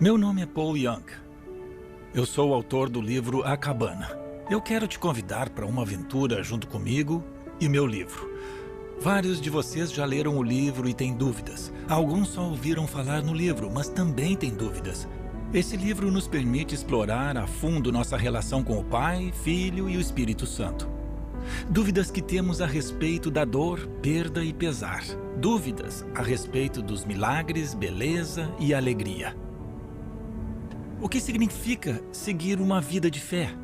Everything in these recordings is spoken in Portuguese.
Meu nome é Paul Young. Eu sou o autor do livro A Cabana. Eu quero te convidar para uma aventura junto comigo e meu livro. Vários de vocês já leram o livro e têm dúvidas. Alguns só ouviram falar no livro, mas também têm dúvidas. Esse livro nos permite explorar a fundo nossa relação com o Pai, Filho e o Espírito Santo. Dúvidas que temos a respeito da dor, perda e pesar. Dúvidas a respeito dos milagres, beleza e alegria. O que significa seguir uma vida de fé?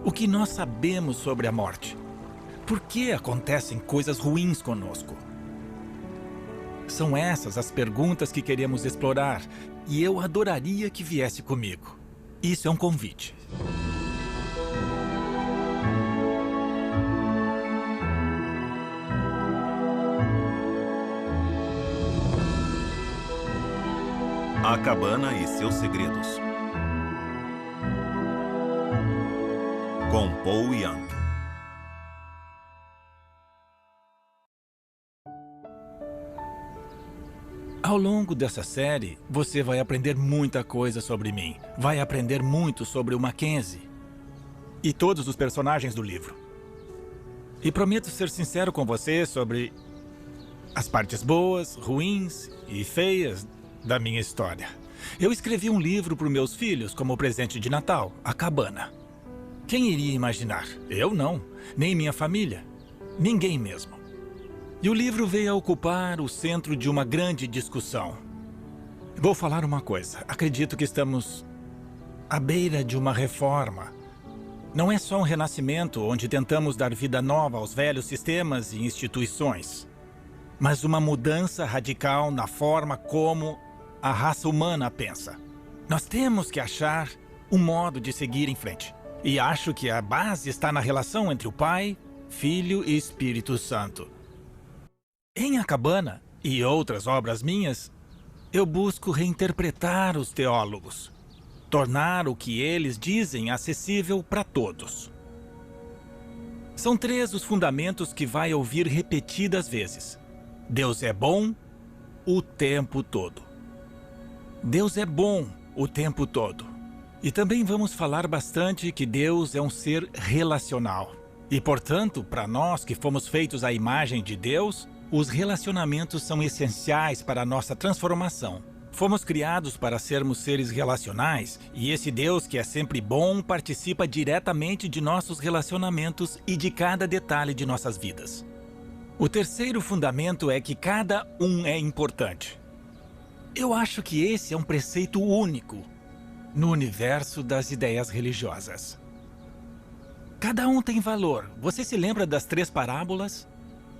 O que nós sabemos sobre a morte? Por que acontecem coisas ruins conosco? São essas as perguntas que queremos explorar e eu adoraria que viesse comigo. Isso é um convite. A Cabana e seus segredos. Com Paul Young. Ao longo dessa série, você vai aprender muita coisa sobre mim. Vai aprender muito sobre o Mackenzie e todos os personagens do livro. E prometo ser sincero com você sobre as partes boas, ruins e feias da minha história. Eu escrevi um livro para os meus filhos como presente de Natal, A Cabana. Quem iria imaginar? Eu não, nem minha família, ninguém mesmo. E o livro veio a ocupar o centro de uma grande discussão. Vou falar uma coisa, acredito que estamos à beira de uma reforma. Não é só um renascimento onde tentamos dar vida nova aos velhos sistemas e instituições, mas uma mudança radical na forma como a raça humana pensa. Nós temos que achar um modo de seguir em frente. E acho que a base está na relação entre o Pai, Filho e Espírito Santo. Em A Cabana e outras obras minhas, eu busco reinterpretar os teólogos, tornar o que eles dizem acessível para todos. São 3 os fundamentos que vai ouvir repetidas vezes. Deus é bom o tempo todo. Deus é bom o tempo todo. E também vamos falar bastante que Deus é um ser relacional. E, portanto, para nós que fomos feitos à imagem de Deus, os relacionamentos são essenciais para a nossa transformação. Fomos criados para sermos seres relacionais, e esse Deus que é sempre bom participa diretamente de nossos relacionamentos e de cada detalhe de nossas vidas. O terceiro fundamento é que cada um é importante. Eu acho que esse é um preceito único no universo das ideias religiosas. Cada um tem valor. Você se lembra das 3 parábolas?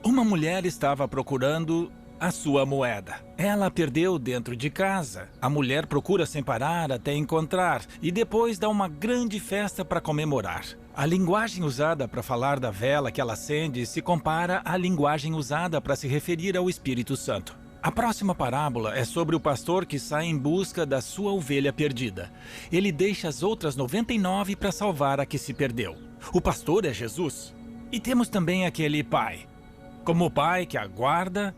Uma mulher estava procurando a sua moeda. Ela a perdeu dentro de casa. A mulher procura sem parar até encontrar e depois dá uma grande festa para comemorar. A linguagem usada para falar da vela que ela acende se compara à linguagem usada para se referir ao Espírito Santo. A próxima parábola é sobre o pastor que sai em busca da sua ovelha perdida. Ele deixa as outras 99 para salvar a que se perdeu. O pastor é Jesus. E temos também aquele pai, como o pai que aguarda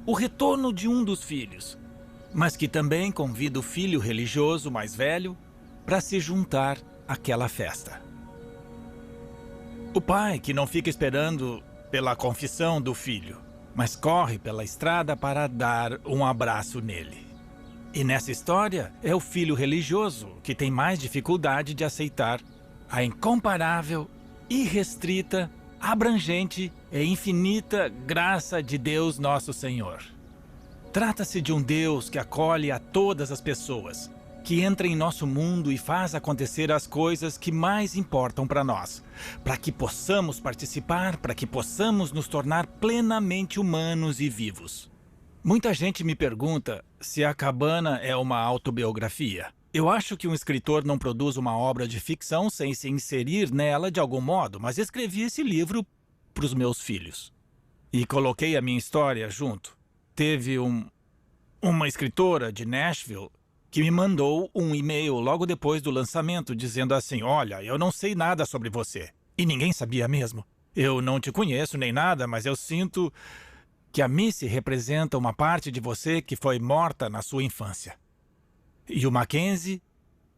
o retorno de um dos filhos, mas que também convida o filho religioso mais velho para se juntar àquela festa. O pai que não fica esperando pela confissão do filho, mas corre pela estrada para dar um abraço nele. E nessa história é o filho religioso que tem mais dificuldade de aceitar a incomparável, irrestrita, abrangente e infinita graça de Deus Nosso Senhor. Trata-se de um Deus que acolhe a todas as pessoas, que entra em nosso mundo e faz acontecer as coisas que mais importam para nós, para que possamos participar, para que possamos nos tornar plenamente humanos e vivos. Muita gente me pergunta se A Cabana é uma autobiografia. Eu acho que um escritor não produz uma obra de ficção sem se inserir nela de algum modo, mas escrevi esse livro para os meus filhos. E coloquei a minha história junto. Teve uma escritora de Nashville que me mandou um e-mail logo depois do lançamento, dizendo assim: olha, eu não sei nada sobre você. E ninguém sabia mesmo. Eu não te conheço nem nada, mas eu sinto que a Missy representa uma parte de você que foi morta na sua infância. E o Mackenzie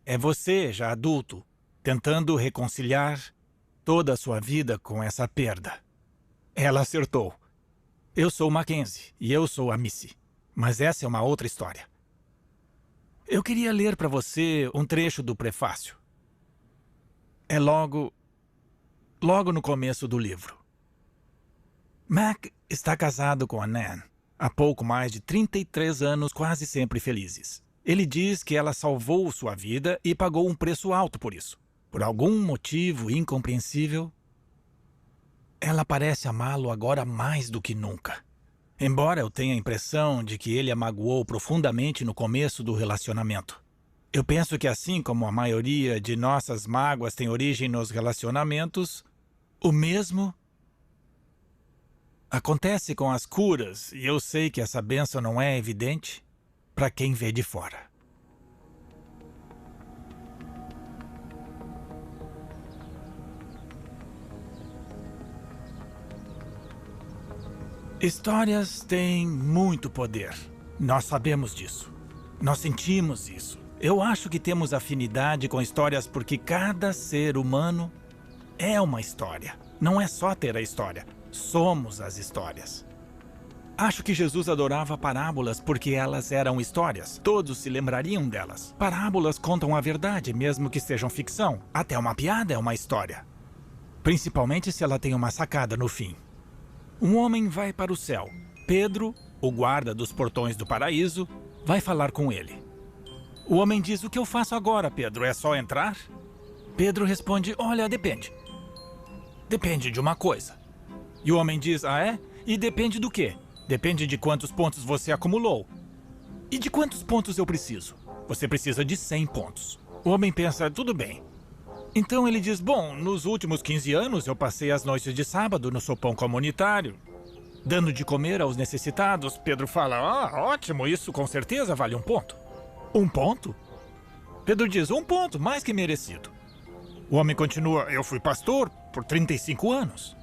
é você, já adulto, tentando reconciliar toda a sua vida com essa perda. Ela acertou. Eu sou o Mackenzie e eu sou a Missy. Mas essa é uma outra história. Eu queria ler para você um trecho do prefácio. É logo no começo do livro. Mac está casado com a Nan há pouco mais de 33 anos, quase sempre felizes. Ele diz que ela salvou sua vida e pagou um preço alto por isso. Por algum motivo incompreensível, ela parece amá-lo agora mais do que nunca. Embora eu tenha a impressão de que ele a magoou profundamente no começo do relacionamento. Eu penso que assim como a maioria de nossas mágoas tem origem nos relacionamentos, o mesmo acontece com as curas, e eu sei que essa bênção não é evidente para quem vê de fora. Histórias têm muito poder. Nós sabemos disso. Nós sentimos isso. Eu acho que temos afinidade com histórias porque cada ser humano é uma história. Não é só ter a história. Somos as histórias. Acho que Jesus adorava parábolas porque elas eram histórias. Todos se lembrariam delas. Parábolas contam a verdade, mesmo que sejam ficção. Até uma piada é uma história. Principalmente se ela tem uma sacada no fim. Um homem vai para o céu. Pedro, o guarda dos portões do paraíso, vai falar com ele. O homem diz: "O que eu faço agora, Pedro? É só entrar?" Pedro responde: "Olha, depende. Depende de uma coisa." E o homem diz: "Ah, é? E depende do quê?" "Depende de quantos pontos você acumulou." "E de quantos pontos eu preciso?" "Você precisa de 100 pontos." O homem pensa: "Tudo bem." Então ele diz: "Bom, nos últimos 15 anos eu passei as noites de sábado no sopão comunitário, dando de comer aos necessitados." Pedro fala: "Ah, ótimo, isso com certeza vale 1 ponto." "1 ponto?" Pedro diz: "1 ponto, mais que merecido." O homem continua: "Eu fui pastor por 35 anos.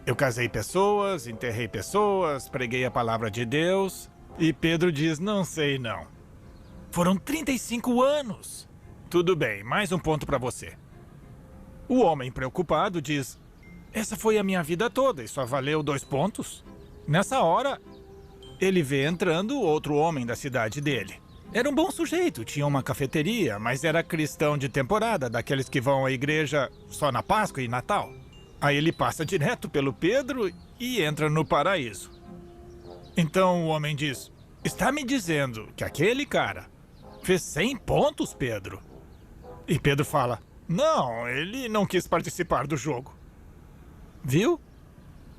Eu casei pessoas, enterrei pessoas, preguei a palavra de Deus." E Pedro diz: "Não sei não. Foram 35 anos." "Tudo bem, mais 1 ponto para você." O homem, preocupado, diz: "Essa foi a minha vida toda e só valeu 2 pontos?" Nessa hora, ele vê entrando outro homem da cidade dele. Era um bom sujeito, tinha uma cafeteria, mas era cristão de temporada, daqueles que vão à igreja só na Páscoa e Natal. Aí ele passa direto pelo Pedro e entra no paraíso. Então o homem diz: "Está me dizendo que aquele cara fez 100 pontos, Pedro?" E Pedro fala: "Não, ele não quis participar do jogo." Viu?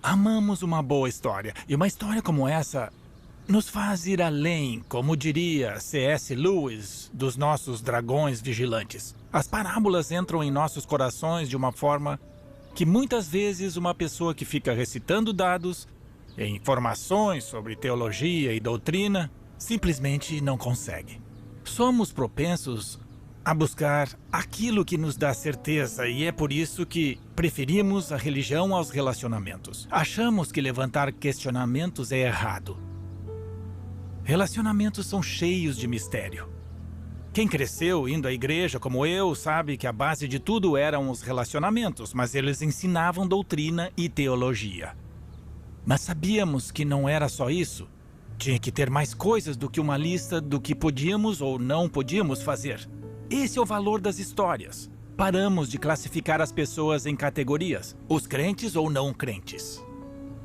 Amamos uma boa história. E uma história como essa nos faz ir além, como diria C.S. Lewis, dos nossos dragões vigilantes. As parábolas entram em nossos corações de uma forma que muitas vezes uma pessoa que fica recitando dados e informações sobre teologia e doutrina simplesmente não consegue. Somos propensos a buscar aquilo que nos dá certeza, e é por isso que preferimos a religião aos relacionamentos. Achamos que levantar questionamentos é errado. Relacionamentos são cheios de mistério. Quem cresceu indo à igreja como eu sabe que a base de tudo eram os relacionamentos, mas eles ensinavam doutrina e teologia. Mas sabíamos que não era só isso. Tinha que ter mais coisas do que uma lista do que podíamos ou não podíamos fazer. Esse é o valor das histórias. Paramos de classificar as pessoas em categorias, os crentes ou não crentes.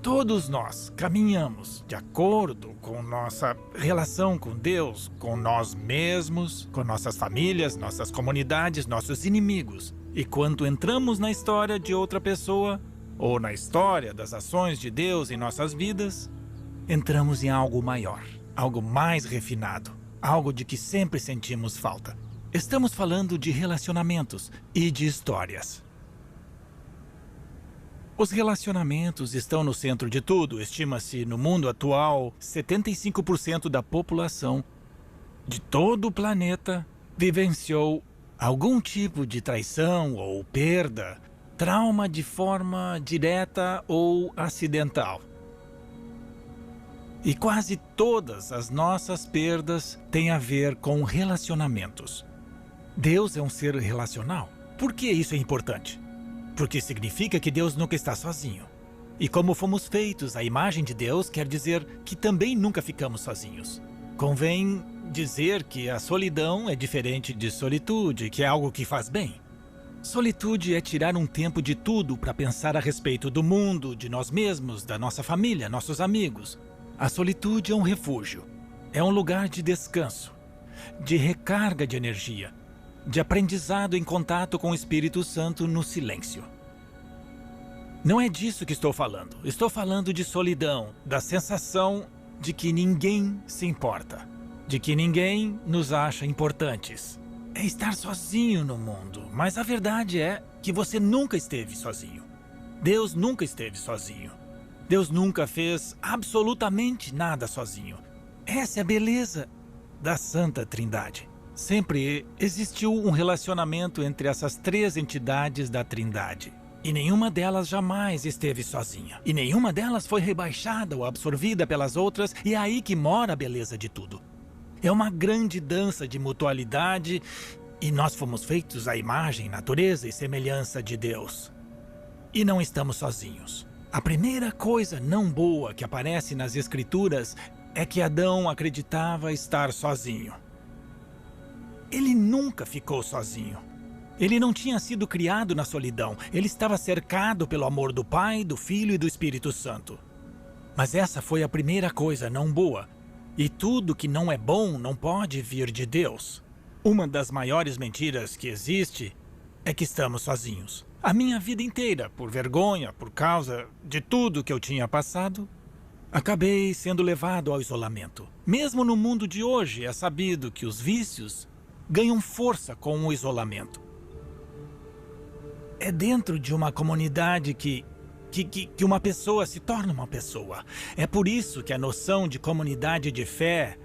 Todos nós caminhamos de acordo com nossa relação com Deus, com nós mesmos, com nossas famílias, nossas comunidades, nossos inimigos. E quando entramos na história de outra pessoa, ou na história das ações de Deus em nossas vidas, entramos em algo maior, algo mais refinado, algo de que sempre sentimos falta. Estamos falando de relacionamentos e de histórias. Os relacionamentos estão no centro de tudo. Estima-se no mundo atual, 75% da população de todo o planeta vivenciou algum tipo de traição ou perda, trauma de forma direta ou acidental. E quase todas as nossas perdas têm a ver com relacionamentos. Deus é um ser relacional. Por que isso é importante? Porque significa que Deus nunca está sozinho. E como fomos feitos à imagem de Deus, quer dizer que também nunca ficamos sozinhos. Convém dizer que a solidão é diferente de solitude, que é algo que faz bem. Solitude é tirar um tempo de tudo para pensar a respeito do mundo, de nós mesmos, da nossa família, nossos amigos. A solitude é um refúgio. É um lugar de descanso, de recarga de energia, de aprendizado em contato com o Espírito Santo no silêncio. Não é disso que estou falando. Estou falando de solidão, da sensação de que ninguém se importa, de que ninguém nos acha importantes. É estar sozinho no mundo, mas a verdade é que você nunca esteve sozinho. Deus nunca esteve sozinho. Deus nunca fez absolutamente nada sozinho. Essa é a beleza da Santa Trindade. Sempre existiu um relacionamento entre essas três entidades da Trindade. E nenhuma delas jamais esteve sozinha. E nenhuma delas foi rebaixada ou absorvida pelas outras, e é aí que mora a beleza de tudo. É uma grande dança de mutualidade, e nós fomos feitos à imagem, natureza e semelhança de Deus. E não estamos sozinhos. A primeira coisa não boa que aparece nas Escrituras é que Adão acreditava estar sozinho. Ele nunca ficou sozinho. Ele não tinha sido criado na solidão. Ele estava cercado pelo amor do Pai, do Filho e do Espírito Santo. Mas essa foi a primeira coisa não boa. E tudo que não é bom não pode vir de Deus. Uma das maiores mentiras que existe é que estamos sozinhos. A minha vida inteira, por vergonha, por causa de tudo que eu tinha passado, acabei sendo levado ao isolamento. Mesmo no mundo de hoje, é sabido que os vícios ganham força com o isolamento. É dentro de uma comunidade que uma pessoa se torna uma pessoa. É por isso que a noção de comunidade de fé,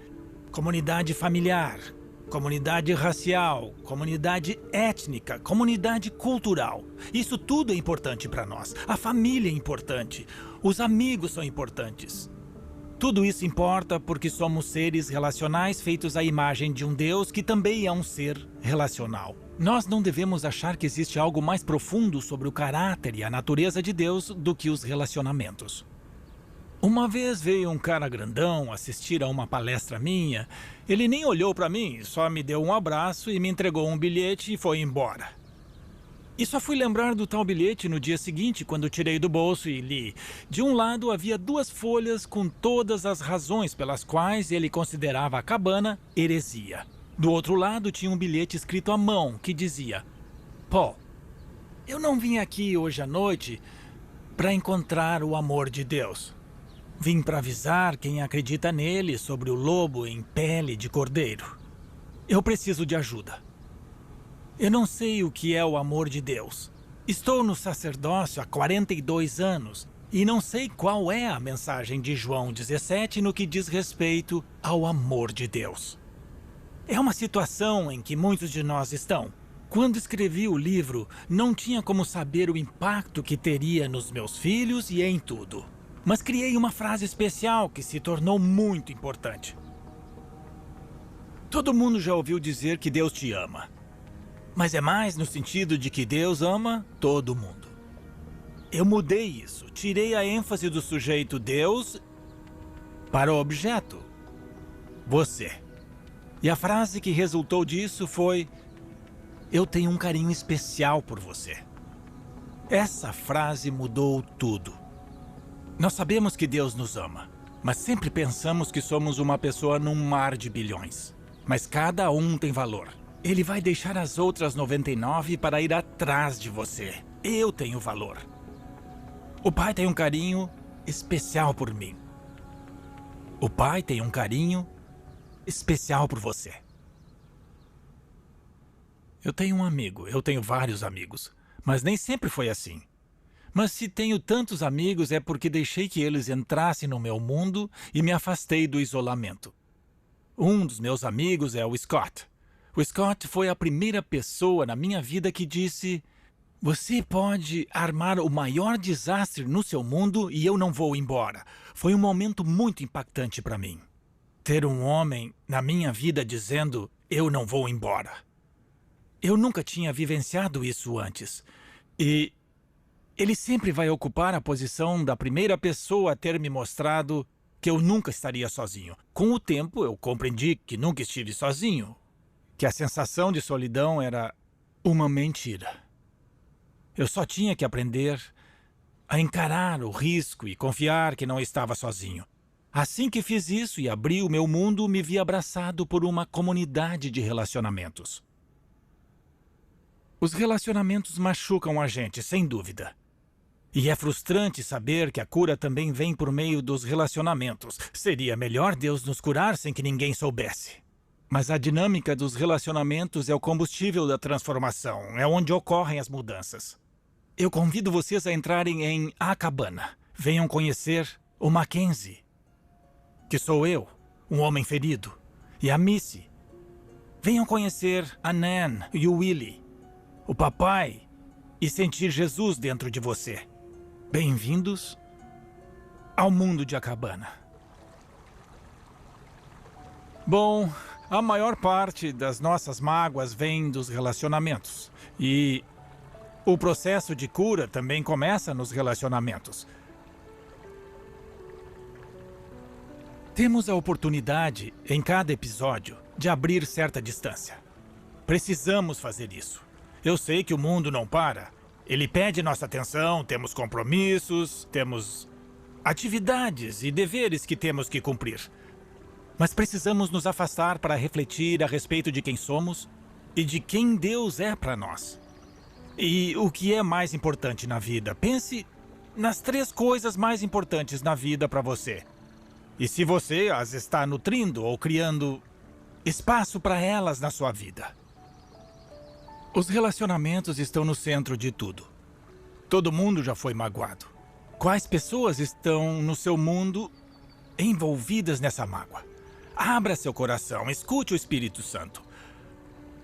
comunidade familiar, comunidade racial, comunidade étnica, comunidade cultural, isso tudo é importante para nós. A família é importante, os amigos são importantes. Tudo isso importa porque somos seres relacionais feitos à imagem de um Deus que também é um ser relacional. Nós não devemos achar que existe algo mais profundo sobre o caráter e a natureza de Deus do que os relacionamentos. Uma vez veio um cara grandão assistir a uma palestra minha. Ele nem olhou para mim, só me deu um abraço e me entregou um bilhete e foi embora. E só fui lembrar do tal bilhete no dia seguinte, quando tirei do bolso e li. De um lado havia 2 folhas com todas as razões pelas quais ele considerava a cabana heresia. Do outro lado tinha um bilhete escrito à mão que dizia: Paul, eu não vim aqui hoje à noite para encontrar o amor de Deus. Vim para avisar quem acredita nele sobre o lobo em pele de cordeiro. Eu preciso de ajuda. Eu não sei o que é o amor de Deus. Estou no sacerdócio há 42 anos e não sei qual é a mensagem de João 17 no que diz respeito ao amor de Deus. É uma situação em que muitos de nós estão. Quando escrevi o livro, não tinha como saber o impacto que teria nos meus filhos e em tudo. Mas criei uma frase especial que se tornou muito importante. Todo mundo já ouviu dizer que Deus te ama. Mas é mais no sentido de que Deus ama todo mundo. Eu mudei isso, tirei a ênfase do sujeito Deus para o objeto, você. E a frase que resultou disso foi: eu tenho um carinho especial por você. Essa frase mudou tudo. Nós sabemos que Deus nos ama, mas sempre pensamos que somos uma pessoa num mar de bilhões. Mas cada um tem valor. Ele vai deixar as outras 99 para ir atrás de você. Eu tenho valor. O Pai tem um carinho especial por mim. O Pai tem um carinho especial por você. Eu tenho um amigo, eu tenho vários amigos, mas nem sempre foi assim. Mas se tenho tantos amigos é porque deixei que eles entrassem no meu mundo e me afastei do isolamento. Um dos meus amigos é o Scott. O Scott foi a primeira pessoa na minha vida que disse: Você pode armar o maior desastre no seu mundo e eu não vou embora. Foi um momento muito impactante para mim. Ter um homem na minha vida dizendo, eu não vou embora. Eu nunca tinha vivenciado isso antes. E ele sempre vai ocupar a posição da primeira pessoa a ter me mostrado que eu nunca estaria sozinho. Com o tempo, eu compreendi que nunca estive sozinho. Que a sensação de solidão era uma mentira. Eu só tinha que aprender a encarar o risco e confiar que não estava sozinho. Assim que fiz isso e abri o meu mundo, me vi abraçado por uma comunidade de relacionamentos. Os relacionamentos machucam a gente, sem dúvida. E é frustrante saber que a cura também vem por meio dos relacionamentos. Seria melhor Deus nos curar sem que ninguém soubesse. Mas a dinâmica dos relacionamentos é o combustível da transformação. É onde ocorrem as mudanças. Eu convido vocês a entrarem em A Cabana. Venham conhecer o Mackenzie, que sou eu, um homem ferido, e a Missy. Venham conhecer a Nan e o Willie, o papai, e sentir Jesus dentro de você. Bem-vindos ao mundo de A Cabana. Bom, a maior parte das nossas mágoas vem dos relacionamentos. E o processo de cura também começa nos relacionamentos. Temos a oportunidade, em cada episódio, de abrir certa distância. Precisamos fazer isso. Eu sei que o mundo não para. Ele pede nossa atenção, temos compromissos, temos atividades e deveres que temos que cumprir. Mas precisamos nos afastar para refletir a respeito de quem somos e de quem Deus é para nós. E o que é mais importante na vida? Pense nas 3 coisas mais importantes na vida para você. E se você as está nutrindo ou criando espaço para elas na sua vida. Os relacionamentos estão no centro de tudo. Todo mundo já foi magoado. Quais pessoas estão no seu mundo envolvidas nessa mágoa? Abra seu coração, escute o Espírito Santo.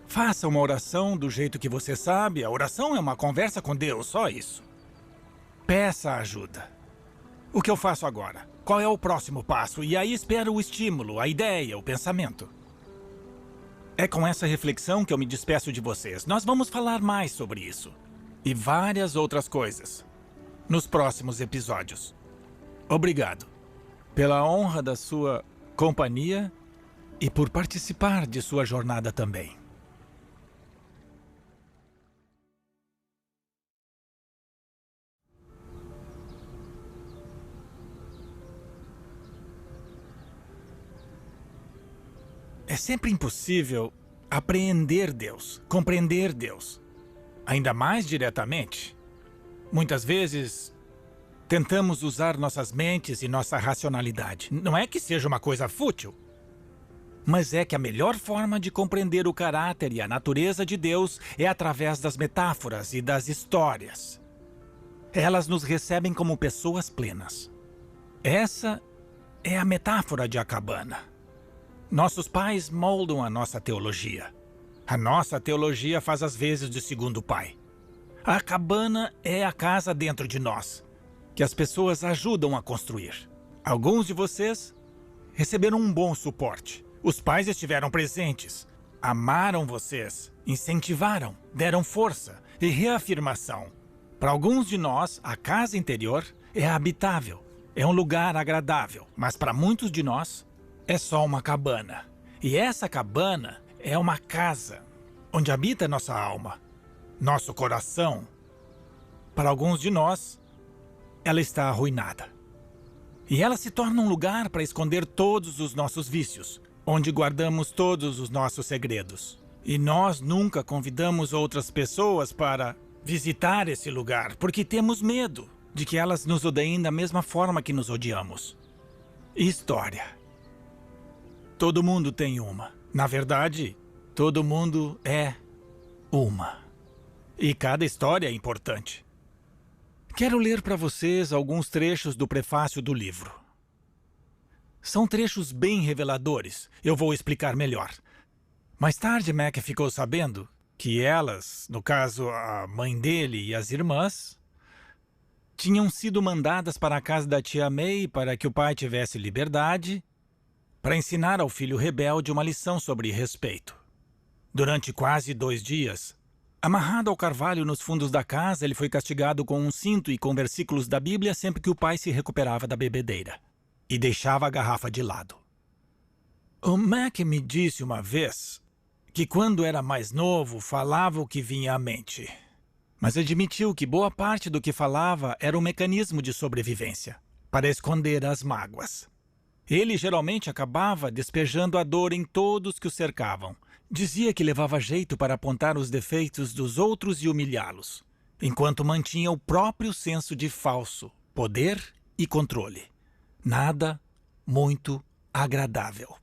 Faça uma oração do jeito que você sabe. A oração é uma conversa com Deus, só isso. Peça ajuda. O que eu faço agora? Qual é o próximo passo? E aí espero o estímulo, a ideia, o pensamento. É com essa reflexão que eu me despeço de vocês. Nós vamos falar mais sobre isso. E várias outras coisas. Nos próximos episódios. Obrigado pela honra da sua companhia e por participar de sua jornada também. É sempre impossível apreender Deus, compreender Deus, ainda mais diretamente. Muitas vezes, tentamos usar nossas mentes e nossa racionalidade. Não é que seja uma coisa fútil, mas é que a melhor forma de compreender o caráter e a natureza de Deus é através das metáforas e das histórias. Elas nos recebem como pessoas plenas. Essa é a metáfora de A Cabana. Nossos pais moldam a nossa teologia. A nossa teologia faz as vezes de segundo pai. A cabana é a casa dentro de nós, que as pessoas ajudam a construir. Alguns de vocês receberam um bom suporte. Os pais estiveram presentes, amaram vocês, incentivaram, deram força e reafirmação. Para alguns de nós, a casa interior é habitável, é um lugar agradável, mas para muitos de nós, é só uma cabana. E essa cabana é uma casa onde habita nossa alma, nosso coração. Para alguns de nós, ela está arruinada. E ela se torna um lugar para esconder todos os nossos vícios, onde guardamos todos os nossos segredos. E nós nunca convidamos outras pessoas para visitar esse lugar, porque temos medo de que elas nos odeiem da mesma forma que nos odiamos. História. Todo mundo tem uma. Na verdade, todo mundo é uma. E cada história é importante. Quero ler para vocês alguns trechos do prefácio do livro. São trechos bem reveladores. Eu vou explicar melhor. Mais tarde, Mac ficou sabendo que elas, no caso a mãe dele e as irmãs, tinham sido mandadas para a casa da tia May para que o pai tivesse liberdade para ensinar ao filho rebelde uma lição sobre respeito. Durante quase 2 dias, amarrado ao carvalho nos fundos da casa, ele foi castigado com um cinto e com versículos da Bíblia sempre que o pai se recuperava da bebedeira e deixava a garrafa de lado. O Mac me disse uma vez que quando era mais novo falava o que vinha à mente, mas admitiu que boa parte do que falava era um mecanismo de sobrevivência, para esconder as mágoas. Ele geralmente acabava despejando a dor em todos que o cercavam. Dizia que levava jeito para apontar os defeitos dos outros e humilhá-los, enquanto mantinha o próprio senso de falso poder e controle. Nada muito agradável.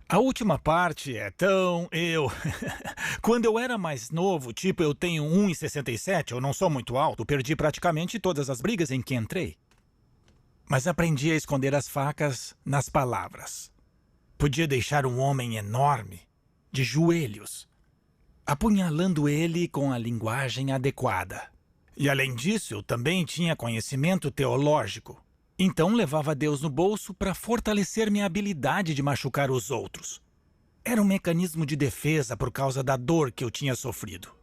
A última parte é tão Quando eu era mais novo, tipo eu tenho 1,67, eu não sou muito alto, perdi praticamente todas as brigas em que entrei. Mas aprendi a esconder as facas nas palavras. Podia deixar um homem enorme, de joelhos, apunhalando ele com a linguagem adequada. E além disso, eu também tinha conhecimento teológico. Então levava Deus no bolso para fortalecer minha habilidade de machucar os outros. Era um mecanismo de defesa por causa da dor que eu tinha sofrido.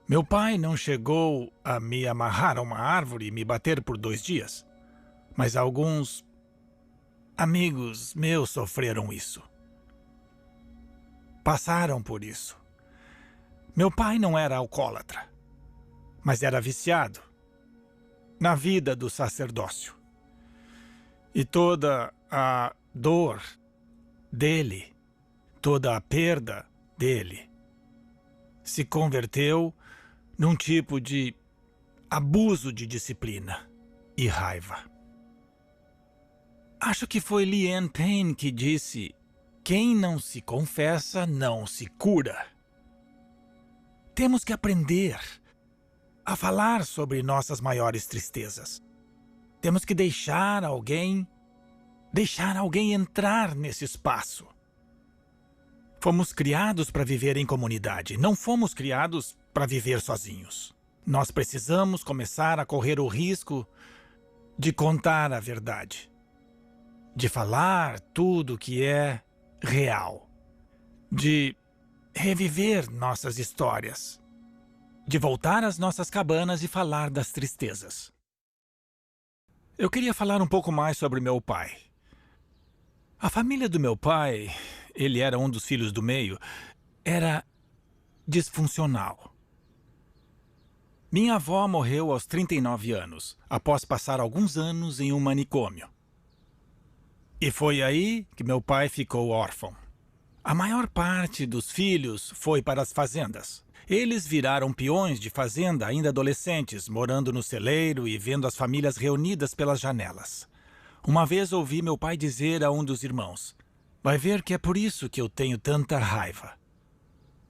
Meu pai não chegou a me amarrar a uma árvore e me bater por 2 dias. Mas alguns amigos meus sofreram isso. Passaram por isso. Meu pai não era alcoólatra, mas era viciado na vida do sacerdócio. E toda a dor dele, toda a perda dele, se converteu num tipo de abuso de disciplina e raiva. Acho que foi Leanne Payne que disse: quem não se confessa não se cura. Temos que aprender a falar sobre nossas maiores tristezas. Temos que deixar alguém entrar nesse espaço. Fomos criados para viver em comunidade, não fomos criados para viver sozinhos. Nós precisamos começar a correr o risco de contar a verdade, de falar tudo que é real, de reviver nossas histórias, de voltar às nossas cabanas e falar das tristezas. Eu queria falar um pouco mais sobre meu pai. A família do meu pai, ele era um dos filhos do meio, era disfuncional. Minha avó morreu aos 39 anos, após passar alguns anos em um manicômio. E foi aí que meu pai ficou órfão. A maior parte dos filhos foi para as fazendas. Eles viraram peões de fazenda ainda adolescentes, morando no celeiro e vendo as famílias reunidas pelas janelas. Uma vez ouvi meu pai dizer a um dos irmãos: vai ver que é por isso que eu tenho tanta raiva.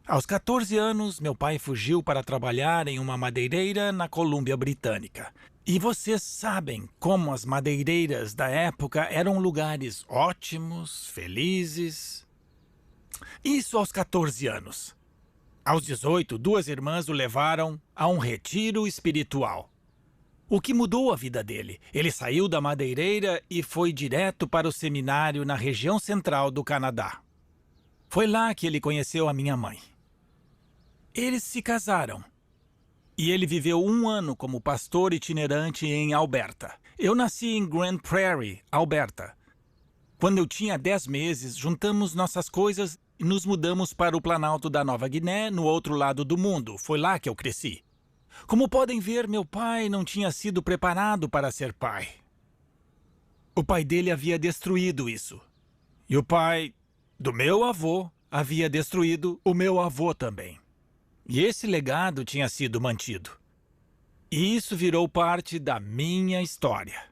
Aos 14 anos, meu pai fugiu para trabalhar em uma madeireira na Colômbia Britânica. E vocês sabem como as madeireiras da época eram lugares ótimos, felizes. Isso aos 14 anos. Aos 18, 2 irmãs o levaram a um retiro espiritual. O que mudou a vida dele? Ele saiu da madeireira e foi direto para o seminário na região central do Canadá. Foi lá que ele conheceu a minha mãe. Eles se casaram. E ele viveu 1 ano como pastor itinerante em Alberta. Eu nasci em Grand Prairie, Alberta. Quando eu tinha 10 meses, juntamos nossas coisas e nos mudamos para o Planalto da Nova Guiné, no outro lado do mundo. Foi lá que eu cresci. Como podem ver, meu pai não tinha sido preparado para ser pai. O pai dele havia destruído isso. E o pai do meu avô havia destruído o meu avô também. E esse legado tinha sido mantido. E isso virou parte da minha história.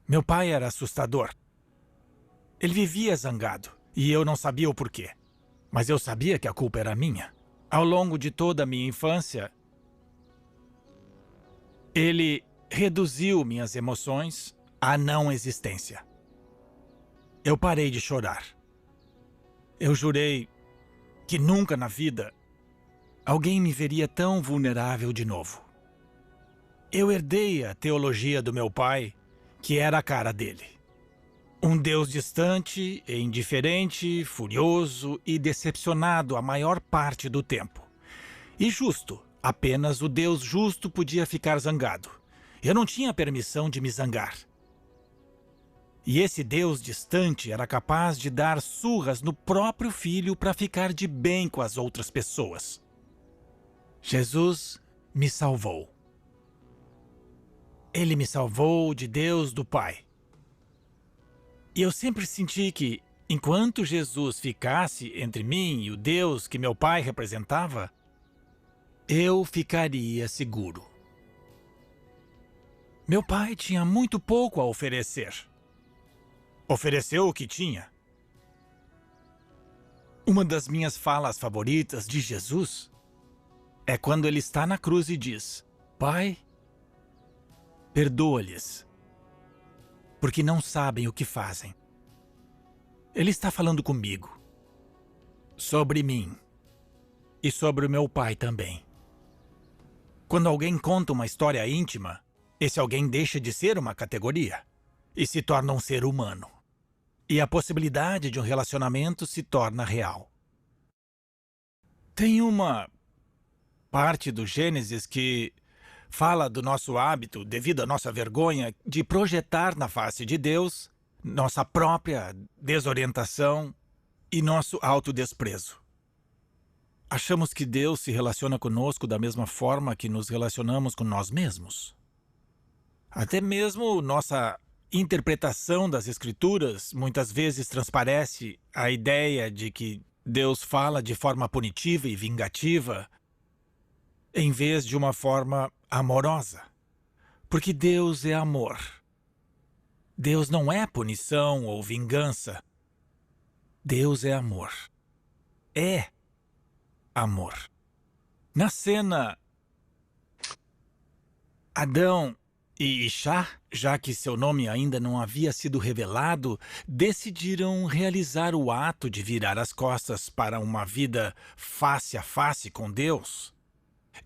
Meu pai era assustador. Ele vivia zangado, e eu não sabia o porquê. Mas eu sabia que a culpa era minha. Ao longo de toda a minha infância, ele reduziu minhas emoções à não existência. Eu parei de chorar. Eu jurei que nunca na vida alguém me veria tão vulnerável de novo. Eu herdei a teologia do meu pai, que era a cara dele. Um Deus distante, indiferente, furioso e decepcionado a maior parte do tempo. E justo, apenas o Deus justo podia ficar zangado. Eu não tinha permissão de me zangar. E esse Deus distante era capaz de dar surras no próprio filho para ficar de bem com as outras pessoas. Jesus me salvou. Ele me salvou de Deus do Pai. E eu sempre senti que, enquanto Jesus ficasse entre mim e o Deus que meu pai representava, eu ficaria seguro. Meu pai tinha muito pouco a oferecer. Ofereceu o que tinha. Uma das minhas falas favoritas de Jesus é quando ele está na cruz e diz: Pai, perdoa-lhes, porque não sabem o que fazem. Ele está falando comigo, sobre mim e sobre o meu pai também. Quando alguém conta uma história íntima, esse alguém deixa de ser uma categoria e se torna um ser humano. E a possibilidade de um relacionamento se torna real. Tem uma parte do Gênesis que fala do nosso hábito, devido à nossa vergonha, de projetar na face de Deus nossa própria desorientação e nosso autodesprezo. Achamos que Deus se relaciona conosco da mesma forma que nos relacionamos com nós mesmos. Até mesmo nossa interpretação das Escrituras muitas vezes transparece a ideia de que Deus fala de forma punitiva e vingativa, em vez de uma forma amorosa. Porque Deus é amor. Deus não é punição ou vingança. Deus é amor. É amor. Na cena, Adão e Ishá, já que seu nome ainda não havia sido revelado, decidiram realizar o ato de virar as costas para uma vida face a face com Deus.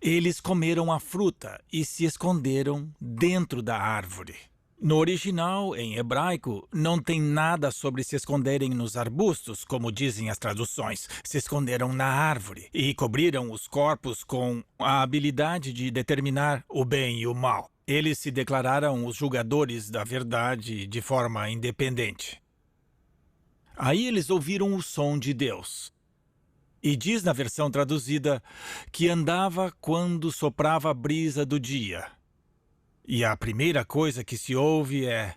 Eles comeram a fruta e se esconderam dentro da árvore. No original, em hebraico, não tem nada sobre se esconderem nos arbustos, como dizem as traduções. Se esconderam na árvore e cobriram os corpos com a habilidade de determinar o bem e o mal. Eles se declararam os julgadores da verdade de forma independente. Aí eles ouviram o som de Deus. E diz na versão traduzida que andava quando soprava a brisa do dia. E a primeira coisa que se ouve é: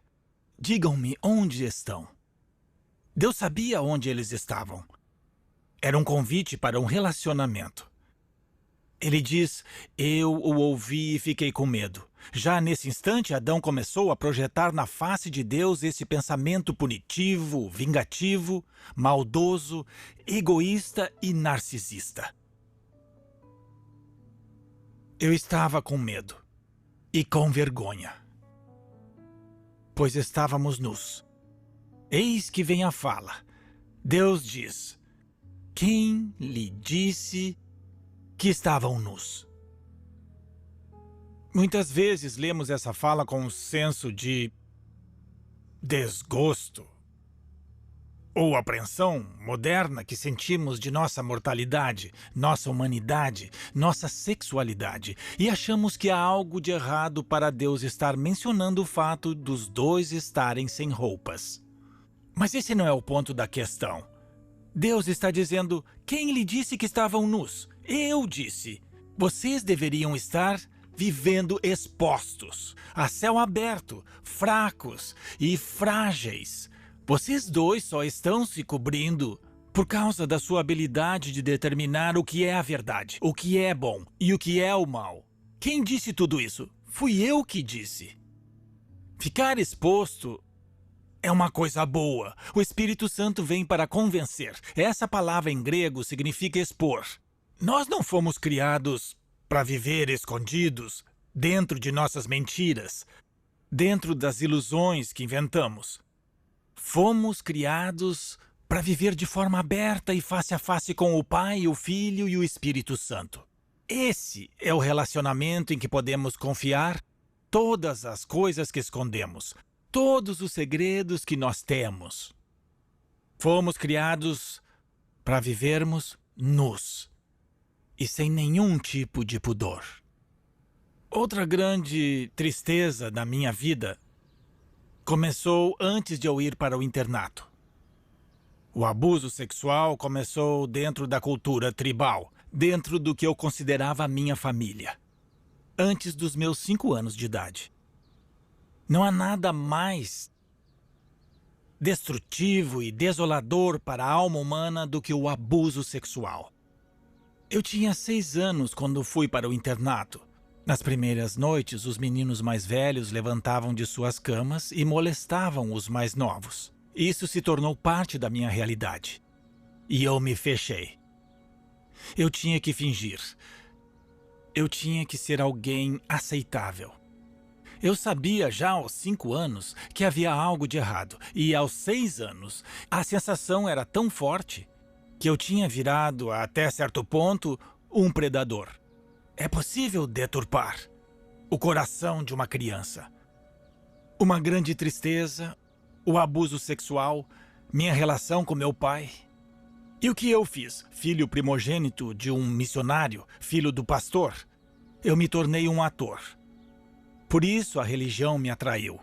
digam-me onde estão. Deus sabia onde eles estavam. Era um convite para um relacionamento. Ele diz: eu o ouvi e fiquei com medo. Já nesse instante, Adão começou a projetar na face de Deus esse pensamento punitivo, vingativo, maldoso, egoísta e narcisista. Eu estava com medo e com vergonha, pois estávamos nus. Eis que vem a fala. Deus diz: quem lhe disse que estavam nus? Muitas vezes lemos essa fala com um senso de desgosto ou apreensão moderna que sentimos de nossa mortalidade, nossa humanidade, nossa sexualidade, e achamos que há algo de errado para Deus estar mencionando o fato dos dois estarem sem roupas. Mas esse não é o ponto da questão. Deus está dizendo: quem lhe disse que estavam nus? Eu disse. Vocês deveriam estar vivendo expostos, a céu aberto, fracos e frágeis. Vocês dois só estão se cobrindo por causa da sua habilidade de determinar o que é a verdade, o que é bom e o que é o mal. Quem disse tudo isso? Fui eu que disse. Ficar exposto é uma coisa boa. O Espírito Santo vem para convencer. Essa palavra em grego significa expor. Nós não fomos criados para viver escondidos dentro de nossas mentiras, dentro das ilusões que inventamos. Fomos criados para viver de forma aberta e face a face com o Pai, o Filho e o Espírito Santo. Esse é o relacionamento em que podemos confiar todas as coisas que escondemos, todos os segredos que nós temos. Fomos criados para vivermos nus e sem nenhum tipo de pudor. Outra grande tristeza da minha vida começou antes de eu ir para o internato. O abuso sexual começou dentro da cultura tribal, dentro do que eu considerava a minha família, antes dos meus 5 anos de idade. Não há nada mais destrutivo e desolador para a alma humana do que o abuso sexual. Eu tinha 6 anos quando fui para o internato. Nas primeiras noites, os meninos mais velhos levantavam de suas camas e molestavam os mais novos. Isso se tornou parte da minha realidade. E eu me fechei. Eu tinha que fingir. Eu tinha que ser alguém aceitável. Eu sabia já aos 5 anos que havia algo de errado. E aos 6 anos, a sensação era tão forte que eu tinha virado, até certo ponto, um predador. É possível deturpar o coração de uma criança. Uma grande tristeza, o abuso sexual, minha relação com meu pai. E o que eu fiz? Filho primogênito de um missionário, filho do pastor, eu me tornei um ator. Por isso a religião me atraiu.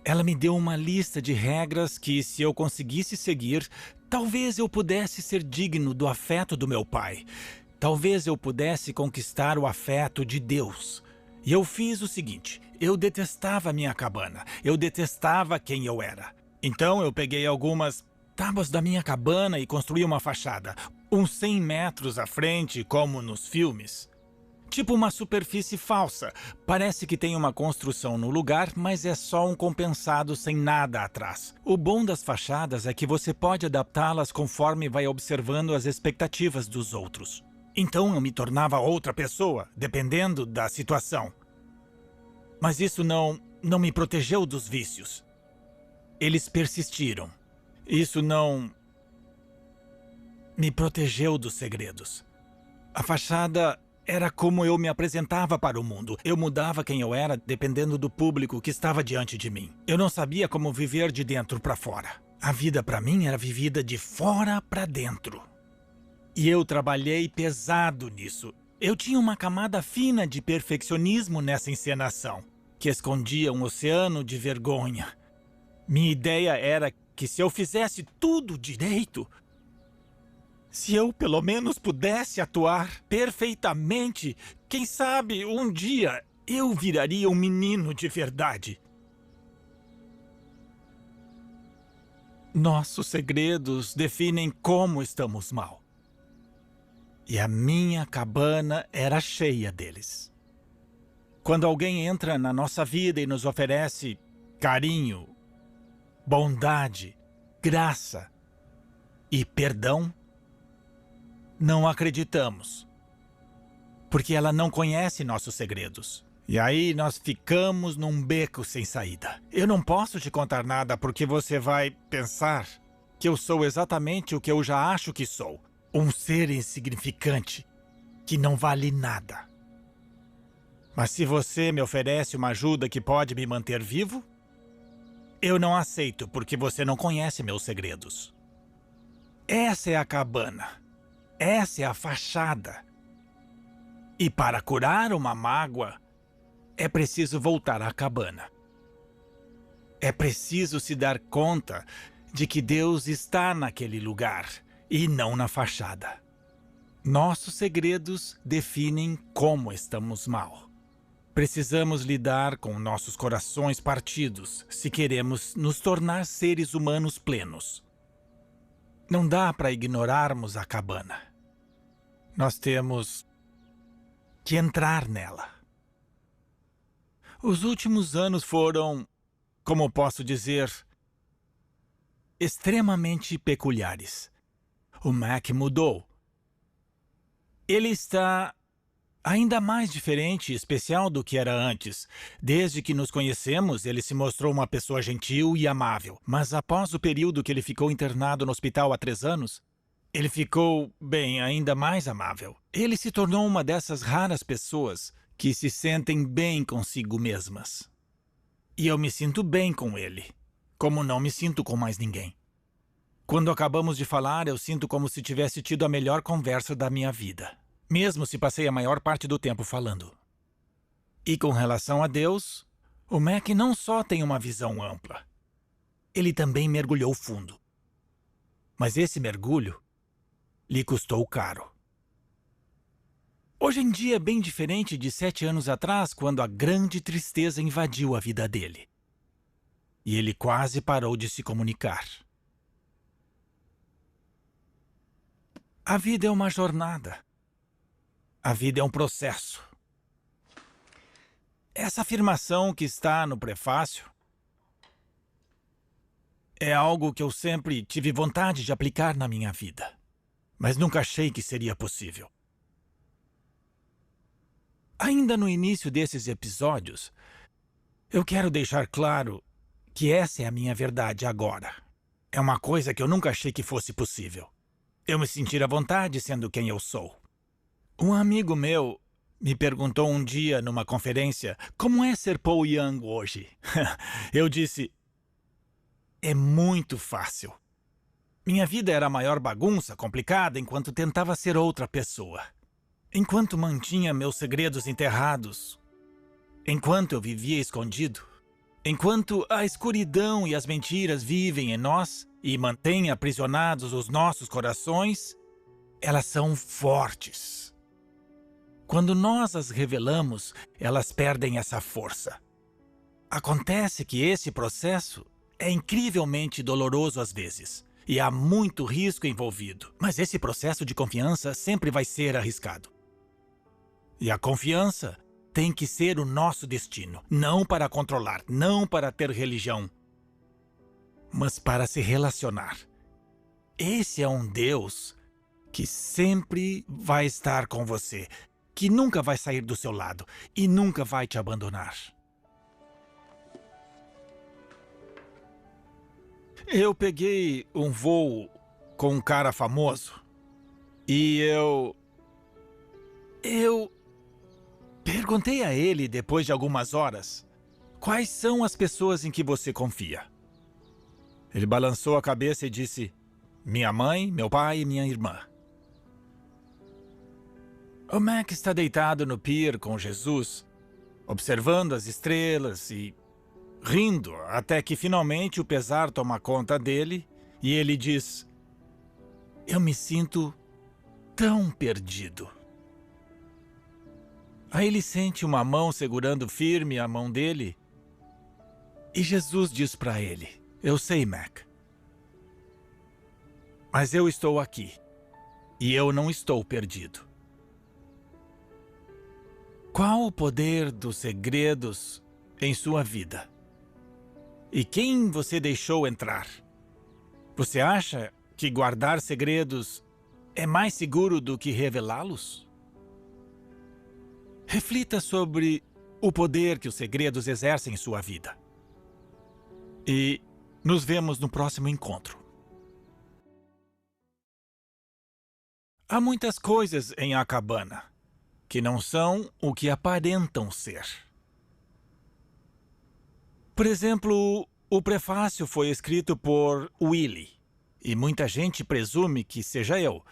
Ela me deu uma lista de regras que, se eu conseguisse seguir, talvez eu pudesse ser digno do afeto do meu pai. Talvez eu pudesse conquistar o afeto de Deus. E eu fiz o seguinte: eu detestava a minha cabana. Eu detestava quem eu era. Então eu peguei algumas tábuas da minha cabana e construí uma fachada, uns 100 metros à frente, como nos filmes. Tipo uma superfície falsa. Parece que tem uma construção no lugar, mas é só um compensado sem nada atrás. O bom das fachadas é que você pode adaptá-las conforme vai observando as expectativas dos outros. Então eu me tornava outra pessoa, dependendo da situação. Mas isso não me protegeu dos vícios. Eles persistiram. Isso não me protegeu dos segredos. A fachada era como eu me apresentava para o mundo. Eu mudava quem eu era dependendo do público que estava diante de mim. Eu não sabia como viver de dentro para fora. A vida para mim era vivida de fora para dentro. E eu trabalhei pesado nisso. Eu tinha uma camada fina de perfeccionismo nessa encenação, que escondia um oceano de vergonha. Minha ideia era que, se eu fizesse tudo direito, se eu pelo menos pudesse atuar perfeitamente, quem sabe um dia eu viraria um menino de verdade. Nossos segredos definem como estamos mal. E a minha cabana era cheia deles. Quando alguém entra na nossa vida e nos oferece carinho, bondade, graça e perdão, não acreditamos, porque ela não conhece nossos segredos. E aí nós ficamos num beco sem saída. Eu não posso te contar nada porque você vai pensar que eu sou exatamente o que eu já acho que sou. Um ser insignificante, que não vale nada. Mas se você me oferece uma ajuda que pode me manter vivo, eu não aceito, porque você não conhece meus segredos. Essa é a cabana. Essa é a fachada. E para curar uma mágoa, é preciso voltar à cabana. É preciso se dar conta de que Deus está naquele lugar e não na fachada. Nossos segredos definem como estamos mal. Precisamos lidar com nossos corações partidos se queremos nos tornar seres humanos plenos. Não dá para ignorarmos a cabana. Nós temos que entrar nela. Os últimos anos foram, como posso dizer, extremamente peculiares. O Mac mudou. Ele está ainda mais diferente e especial do que era antes. Desde que nos conhecemos, ele se mostrou uma pessoa gentil e amável. Mas após o período que ele ficou internado no hospital há 3 anos, Ele ficou, bem, ainda mais amável. Ele se tornou uma dessas raras pessoas que se sentem bem consigo mesmas. E eu me sinto bem com ele, como não me sinto com mais ninguém. Quando acabamos de falar, eu sinto como se tivesse tido a melhor conversa da minha vida, mesmo se passei a maior parte do tempo falando. E com relação a Deus, o Mac não só tem uma visão ampla, ele também mergulhou fundo. Mas esse mergulho lhe custou caro. Hoje em dia é bem diferente de 7 anos atrás, quando a grande tristeza invadiu a vida dele. E ele quase parou de se comunicar. A vida é uma jornada. A vida é um processo. Essa afirmação que está no prefácio é algo que eu sempre tive vontade de aplicar na minha vida, mas nunca achei que seria possível. Ainda no início desses episódios, eu quero deixar claro que essa é a minha verdade agora. É uma coisa que eu nunca achei que fosse possível. Eu me sentir à vontade sendo quem eu sou. Um amigo meu me perguntou um dia numa conferência como é ser Paul Young hoje. Eu disse, é muito fácil. Minha vida era a maior bagunça, complicada, enquanto tentava ser outra pessoa. Enquanto mantinha meus segredos enterrados. Enquanto eu vivia escondido. Enquanto a escuridão e as mentiras vivem em nós e mantêm aprisionados os nossos corações, elas são fortes. Quando nós as revelamos, elas perdem essa força. Acontece que esse processo é incrivelmente doloroso às vezes, e há muito risco envolvido. Mas esse processo de confiança sempre vai ser arriscado. E a confiança tem que ser o nosso destino, não para controlar, não para ter religião, mas para se relacionar. Esse é um Deus que sempre vai estar com você, que nunca vai sair do seu lado e nunca vai te abandonar. Eu peguei um voo com um cara famoso e eu perguntei a ele, depois de algumas horas, quais são as pessoas em que você confia. Ele balançou a cabeça e disse, minha mãe, meu pai e minha irmã. O Mac está deitado no pier com Jesus, observando as estrelas e rindo, até que finalmente o pesar toma conta dele e ele diz, eu me sinto tão perdido. Aí ele sente uma mão segurando firme a mão dele e Jesus diz para ele, eu sei, Mac, mas eu estou aqui e eu não estou perdido. Qual o poder dos segredos em sua vida? E quem você deixou entrar? Você acha que guardar segredos é mais seguro do que revelá-los? Reflita sobre o poder que os segredos exercem em sua vida. E nos vemos no próximo encontro. Há muitas coisas em A Cabana que não são o que aparentam ser. Por exemplo, o prefácio foi escrito por Willie, e muita gente presume que seja eu.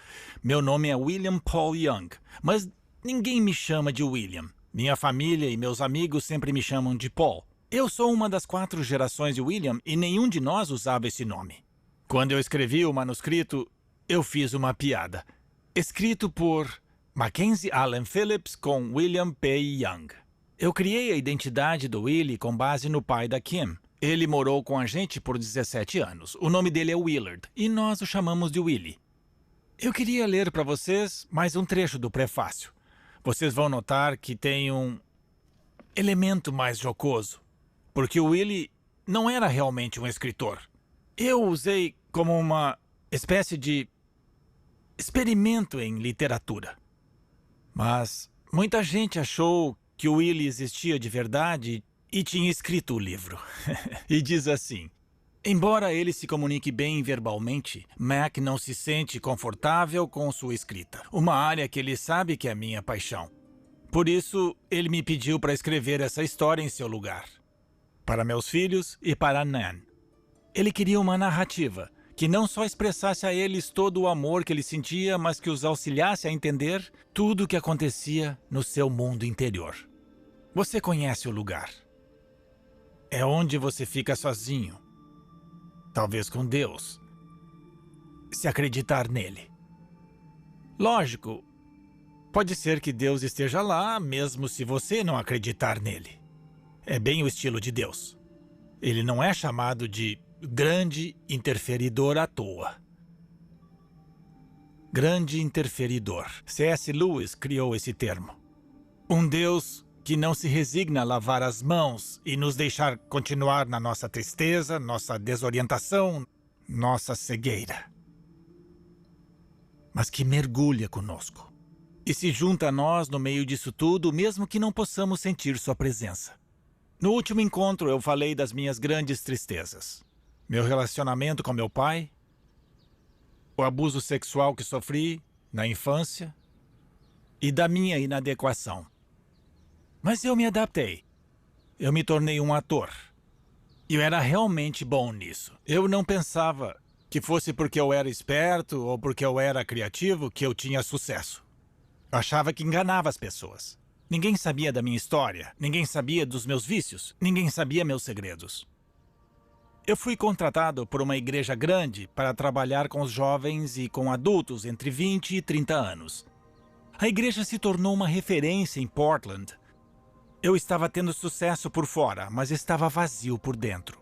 Meu nome é William Paul Young, mas ninguém me chama de William. Minha família e meus amigos sempre me chamam de Paul. Eu sou uma das 4 gerações de William e nenhum de nós usava esse nome. Quando eu escrevi o manuscrito, eu fiz uma piada. Escrito por Mackenzie Allen Phillips com William P. Young. Eu criei a identidade do Willie com base no pai da Kim. Ele morou com a gente por 17 anos. O nome dele é Willard e nós o chamamos de Willie. Eu queria ler para vocês mais um trecho do prefácio. Vocês vão notar que tem um elemento mais jocoso, porque o Willie não era realmente um escritor. Eu usei como uma espécie de experimento em literatura. Mas muita gente achou que o Willie existia de verdade e tinha escrito o livro. E diz assim, Embora ele se comunique bem verbalmente, Mac não se sente confortável com sua escrita, uma área que ele sabe que é minha paixão. Por isso, ele me pediu para escrever essa história em seu lugar, para meus filhos e para Nan. Ele queria uma narrativa que não só expressasse a eles todo o amor que ele sentia, mas que os auxiliasse a entender tudo o que acontecia no seu mundo interior. Você conhece o lugar. É onde você fica sozinho. Talvez com Deus, se acreditar nele. Lógico, pode ser que Deus esteja lá, mesmo se você não acreditar nele. É bem o estilo de Deus. Ele não é chamado de grande interferidor à toa. Grande interferidor. C.S. Lewis criou esse termo. Um Deus que não se resigna a lavar as mãos e nos deixar continuar na nossa tristeza, nossa desorientação, nossa cegueira. Mas que mergulha conosco e se junta a nós no meio disso tudo, mesmo que não possamos sentir sua presença. No último encontro, eu falei das minhas grandes tristezas. Meu relacionamento com meu pai, o abuso sexual que sofri na infância e da minha inadequação. Mas eu me adaptei. Eu me tornei um ator. E eu era realmente bom nisso. Eu não pensava que fosse porque eu era esperto ou porque eu era criativo que eu tinha sucesso. Eu achava que enganava as pessoas. Ninguém sabia da minha história, ninguém sabia dos meus vícios, ninguém sabia meus segredos. Eu fui contratado por uma igreja grande para trabalhar com os jovens e com adultos entre 20 e 30 anos. A igreja se tornou uma referência em Portland. Eu estava tendo sucesso por fora, mas estava vazio por dentro.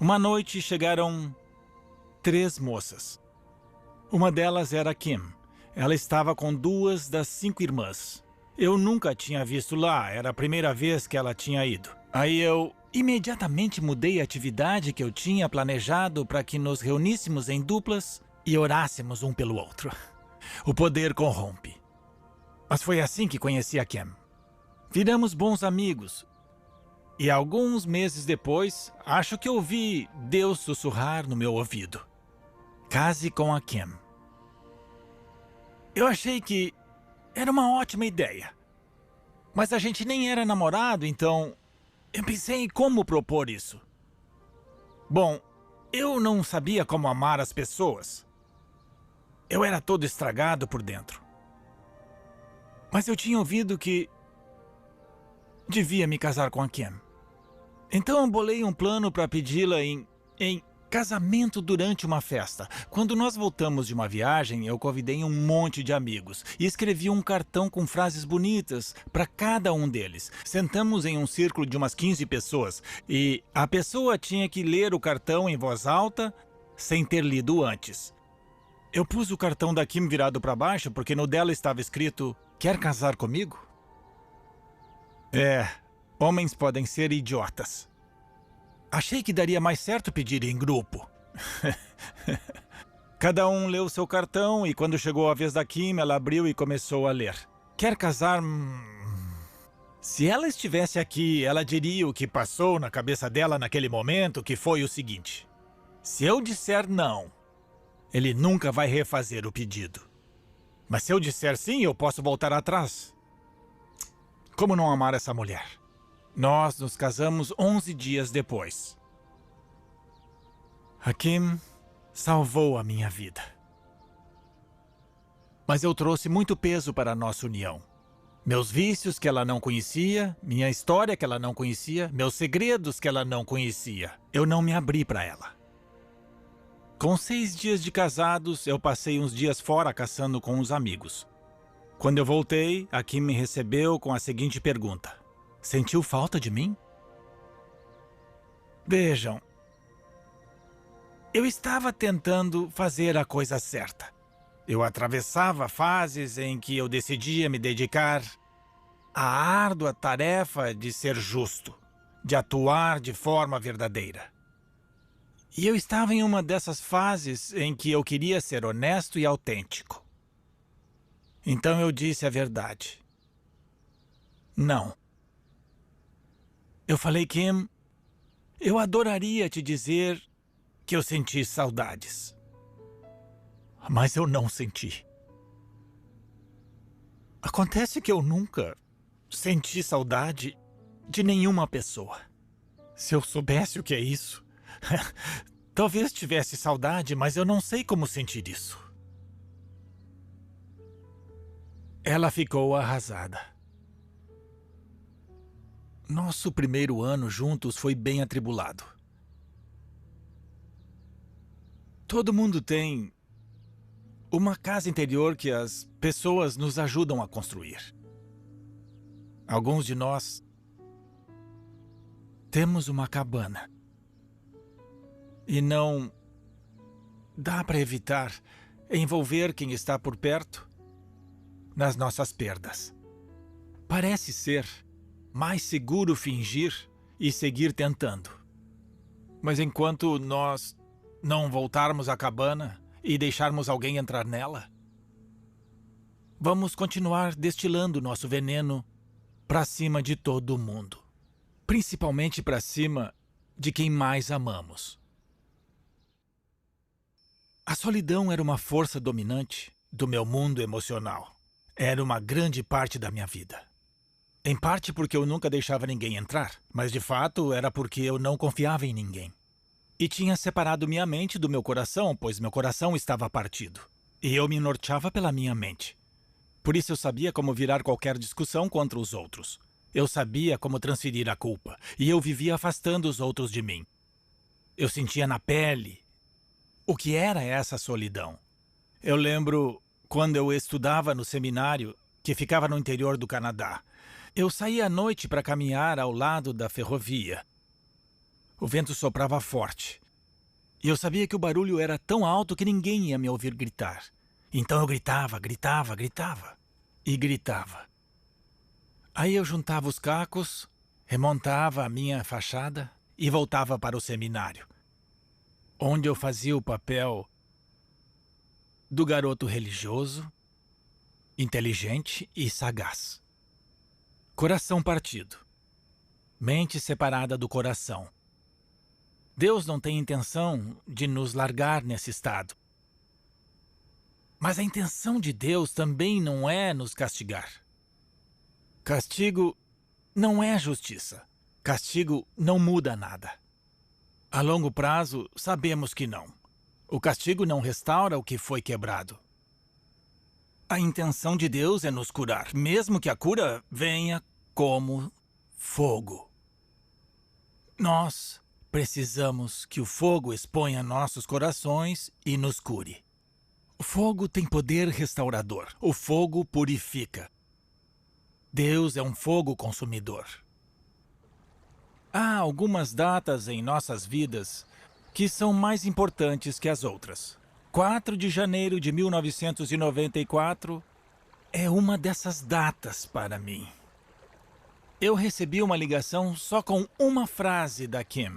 Uma noite chegaram 3 moças. Uma delas era Kim. Ela estava com 2 das 5 irmãs. Eu nunca tinha visto lá, era a primeira vez que ela tinha ido. Aí eu imediatamente mudei a atividade que eu tinha planejado para que nos reuníssemos em duplas e orássemos um pelo outro. O poder corrompe. Mas foi assim que conheci a Kim. Viramos bons amigos. E alguns meses depois, acho que ouvi Deus sussurrar no meu ouvido. Case com a Kim. Eu achei que era uma ótima ideia. Mas a gente nem era namorado, então eu pensei em como propor isso. Bom, eu não sabia como amar as pessoas. Eu era todo estragado por dentro. Mas eu tinha ouvido que devia me casar com a Kim. Então eu bolei um plano para pedi-la em casamento durante uma festa. Quando nós voltamos de uma viagem, eu convidei um monte de amigos e escrevi um cartão com frases bonitas para cada um deles. Sentamos em um círculo de umas 15 pessoas e a pessoa tinha que ler o cartão em voz alta sem ter lido antes. Eu pus o cartão da Kim virado para baixo porque no dela estava escrito: "Quer casar comigo?" Homens podem ser idiotas. Achei que daria mais certo pedir em grupo. Cada um leu seu cartão e quando chegou a vez da Kim, ela abriu e começou a ler. Quer casar? Se ela estivesse aqui, ela diria o que passou na cabeça dela naquele momento, que foi o seguinte: se eu disser não, ele nunca vai refazer o pedido. Mas se eu disser sim, eu posso voltar atrás. Como não amar essa mulher? Nós nos casamos 11 dias depois. A Kim salvou a minha vida. Mas eu trouxe muito peso para a nossa união. Meus vícios que ela não conhecia, minha história que ela não conhecia, meus segredos que ela não conhecia. Eu não me abri para ela. Com 6 dias de casados, eu passei uns dias fora caçando com os amigos. Quando eu voltei, a Kim me recebeu com a seguinte pergunta: sentiu falta de mim? Vejam, eu estava tentando fazer a coisa certa. Eu atravessava fases em que eu decidia me dedicar à árdua tarefa de ser justo, de atuar de forma verdadeira. E eu estava em uma dessas fases em que eu queria ser honesto e autêntico. Então eu disse a verdade. Não. Eu falei: Kim, Eu adoraria te dizer que eu senti saudades. Mas eu não senti. Acontece que eu nunca senti saudade de nenhuma pessoa. Se eu soubesse o que é isso, talvez tivesse saudade, mas eu não sei como sentir isso. Ela ficou arrasada. Nosso primeiro ano juntos foi bem atribulado. Todo mundo tem uma casa interior que as pessoas nos ajudam a construir. Alguns de nós temos uma cabana. E não dá para evitar envolver quem está por perto nas nossas perdas. Parece ser mais seguro fingir e seguir tentando. Mas enquanto nós não voltarmos à cabana e deixarmos alguém entrar nela, vamos continuar destilando nosso veneno para cima de todo mundo. Principalmente para cima de quem mais amamos. A solidão era uma força dominante do meu mundo emocional. Era uma grande parte da minha vida. Em parte porque eu nunca deixava ninguém entrar, mas de fato era porque eu não confiava em ninguém. E tinha separado minha mente do meu coração, pois meu coração estava partido. E eu me norteava pela minha mente. Por isso eu sabia como virar qualquer discussão contra os outros. Eu sabia como transferir a culpa, e eu vivia afastando os outros de mim. Eu sentia na pele o que era essa solidão. Eu lembro quando eu estudava no seminário, que ficava no interior do Canadá. Eu saía à noite para caminhar ao lado da ferrovia. O vento soprava forte. E eu sabia que o barulho era tão alto que ninguém ia me ouvir gritar. Então eu gritava, gritava, gritava e gritava. Aí eu juntava os cacos, remontava a minha fachada e voltava para o seminário, onde eu fazia o papel do garoto religioso, inteligente e sagaz. Coração partido. Mente separada do coração. Deus não tem intenção de nos largar nesse estado. Mas a intenção de Deus também não é nos castigar. Castigo não é justiça. Castigo não muda nada. A longo prazo, sabemos que não. O castigo não restaura o que foi quebrado. A intenção de Deus é nos curar, mesmo que a cura venha como fogo. Nós precisamos que o fogo exponha nossos corações e nos cure. O fogo tem poder restaurador. O fogo purifica. Deus é um fogo consumidor. Há algumas datas em nossas vidas que são mais importantes que as outras. 4 de janeiro de 1994 é uma dessas datas para mim. Eu recebi uma ligação só com uma frase da Kim.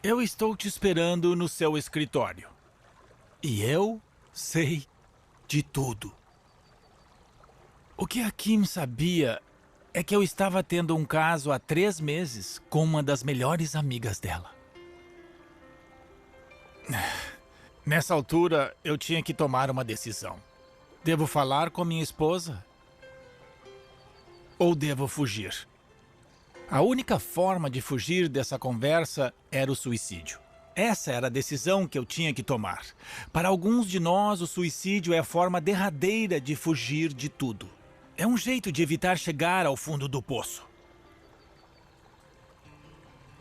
Eu estou te esperando no seu escritório. E eu sei de tudo. O que a Kim sabia é que eu estava tendo um caso há 3 meses com uma das melhores amigas dela. Nessa altura, eu tinha que tomar uma decisão. Devo falar com minha esposa? Ou devo fugir? A única forma de fugir dessa conversa era o suicídio. Essa era a decisão que eu tinha que tomar. Para alguns de nós, o suicídio é a forma derradeira de fugir de tudo. É um jeito de evitar chegar ao fundo do poço.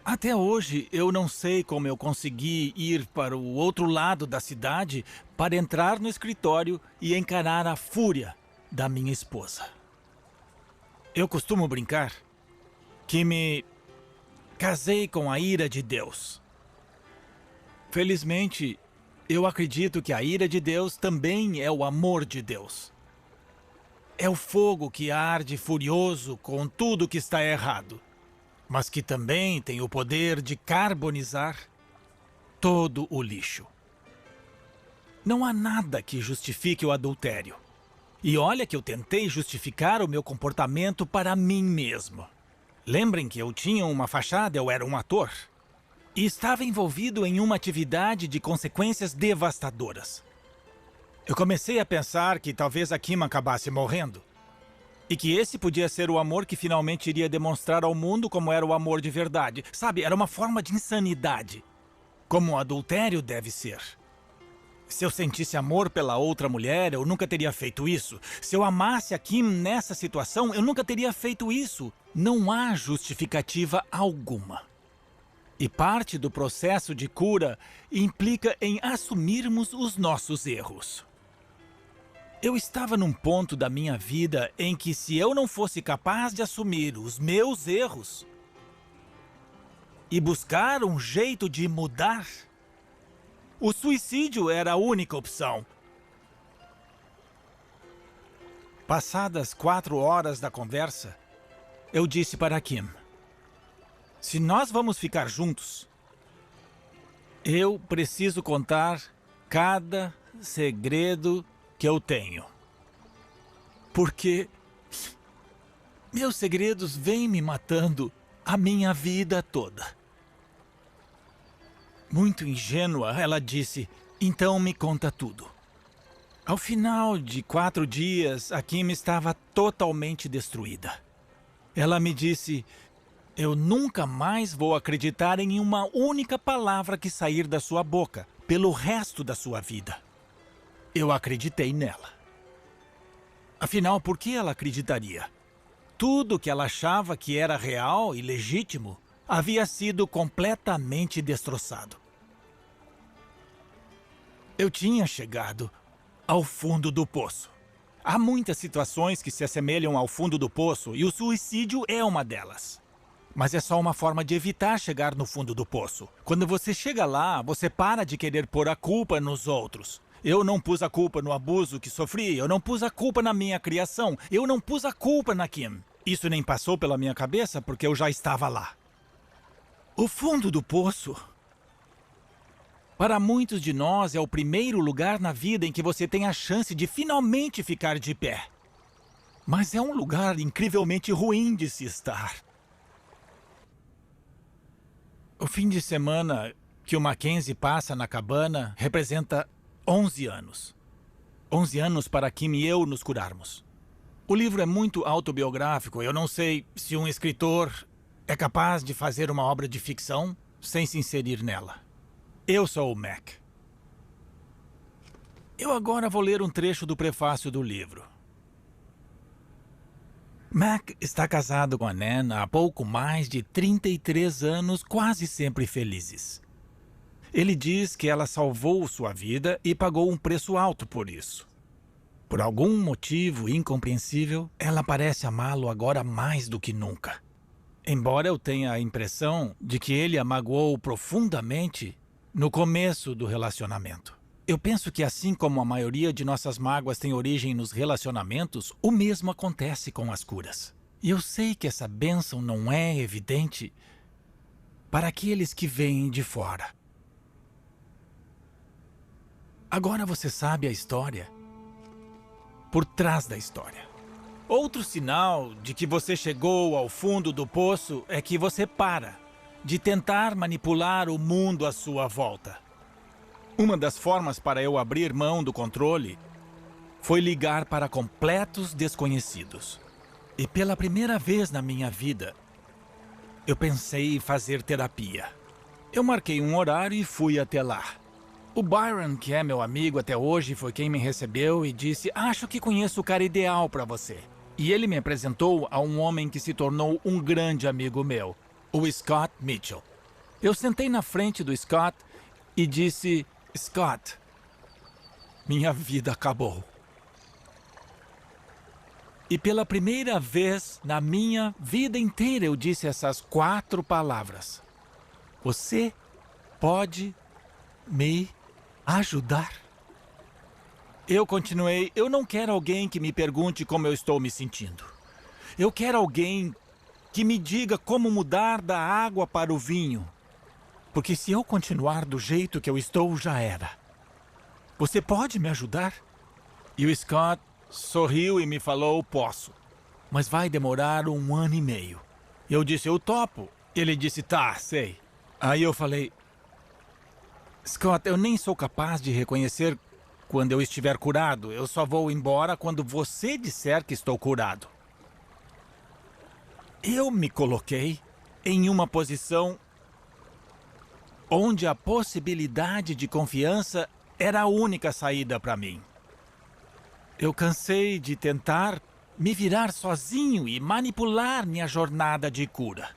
Até hoje, eu não sei como eu consegui ir para o outro lado da cidade para entrar no escritório e encarar a fúria da minha esposa. Eu costumo brincar que me casei com a ira de Deus. Felizmente, eu acredito que a ira de Deus também é o amor de Deus. É o fogo que arde furioso com tudo que está errado, mas que também tem o poder de carbonizar todo o lixo. Não há nada que justifique o adultério. E olha que eu tentei justificar o meu comportamento para mim mesmo. Lembrem que eu tinha uma fachada, eu era um ator. e estava envolvido em uma atividade de consequências devastadoras. Eu comecei a pensar que talvez a Kim acabasse morrendo. E que esse podia ser o amor que finalmente iria demonstrar ao mundo como era o amor de verdade. Sabe, era uma forma de insanidade. Como o adultério deve ser. Se eu sentisse amor pela outra mulher, eu nunca teria feito isso. Se eu amasse a Kim nessa situação, eu nunca teria feito isso. Não há justificativa alguma. E parte do processo de cura implica em assumirmos os nossos erros. Eu estava num ponto da minha vida em que, se eu não fosse capaz de assumir os meus erros e buscar um jeito de mudar, o suicídio era a única opção. Passadas 4 horas da conversa, eu disse para Kim: se nós vamos ficar juntos, eu preciso contar cada segredo que eu tenho. Porque meus segredos vêm me matando a minha vida toda. Muito ingênua, ela disse: então me conta tudo. Ao final de 4 dias, a Kim estava totalmente destruída. Ela me disse: eu nunca mais vou acreditar em uma única palavra que sair da sua boca pelo resto da sua vida. Eu acreditei nela. Afinal, por que ela acreditaria? Tudo que ela achava que era real e legítimo havia sido completamente destroçado. Eu tinha chegado ao fundo do poço. Há muitas situações que se assemelham ao fundo do poço e o suicídio é uma delas. Mas é só uma forma de evitar chegar no fundo do poço. Quando você chega lá, você para de querer pôr a culpa nos outros. Eu não pus a culpa no abuso que sofri, eu não pus a culpa na minha criação, eu não pus a culpa na Kim. Isso nem passou pela minha cabeça porque eu já estava lá. O fundo do poço, para muitos de nós, é o primeiro lugar na vida em que você tem a chance de finalmente ficar de pé. Mas é um lugar incrivelmente ruim de se estar. O fim de semana que o Mackenzie passa na cabana representa 11 anos. 11 anos para Kim e eu nos curarmos. O livro é muito autobiográfico. Eu não sei se um escritor é capaz de fazer uma obra de ficção sem se inserir nela. Eu sou o Mac. Eu agora vou ler um trecho do prefácio do livro. Mac está casado com a Nan há pouco mais de 33 anos, quase sempre felizes. Ele diz que ela salvou sua vida e pagou um preço alto por isso. Por algum motivo incompreensível, ela parece amá-lo agora mais do que nunca. Embora eu tenha a impressão de que ele a magoou profundamente no começo do relacionamento. Eu penso que, assim como a maioria de nossas mágoas tem origem nos relacionamentos, o mesmo acontece com as curas. E eu sei que essa bênção não é evidente para aqueles que vêm de fora. Agora você sabe a história por trás da história. Outro sinal de que você chegou ao fundo do poço é que você para de tentar manipular o mundo à sua volta. Uma das formas para eu abrir mão do controle foi ligar para completos desconhecidos. E pela primeira vez na minha vida, eu pensei em fazer terapia. Eu marquei um horário e fui até lá. O Byron, que é meu amigo até hoje, foi quem me recebeu e disse: acho que conheço o cara ideal para você. E ele me apresentou a um homem que se tornou um grande amigo meu, o Scott Mitchell. Eu sentei na frente do Scott e disse: Scott, minha vida acabou. E pela primeira vez na minha vida inteira eu disse essas 4 palavras: você pode me ajudar? Eu continuei: eu não quero alguém que me pergunte como eu estou me sentindo. Eu quero alguém que me diga como mudar da água para o vinho. Porque se eu continuar do jeito que eu estou, já era. Você pode me ajudar? E o Scott sorriu e me falou: posso. Mas vai demorar 1 ano e meio. Eu disse: eu topo. Ele disse: tá, sei. Aí eu falei, Scott, eu nem sou capaz de reconhecer quando eu estiver curado. Eu só vou embora quando você disser que estou curado. Eu me coloquei em uma posição onde a possibilidade de confiança era a única saída para mim. Eu cansei de tentar me virar sozinho e manipular minha jornada de cura.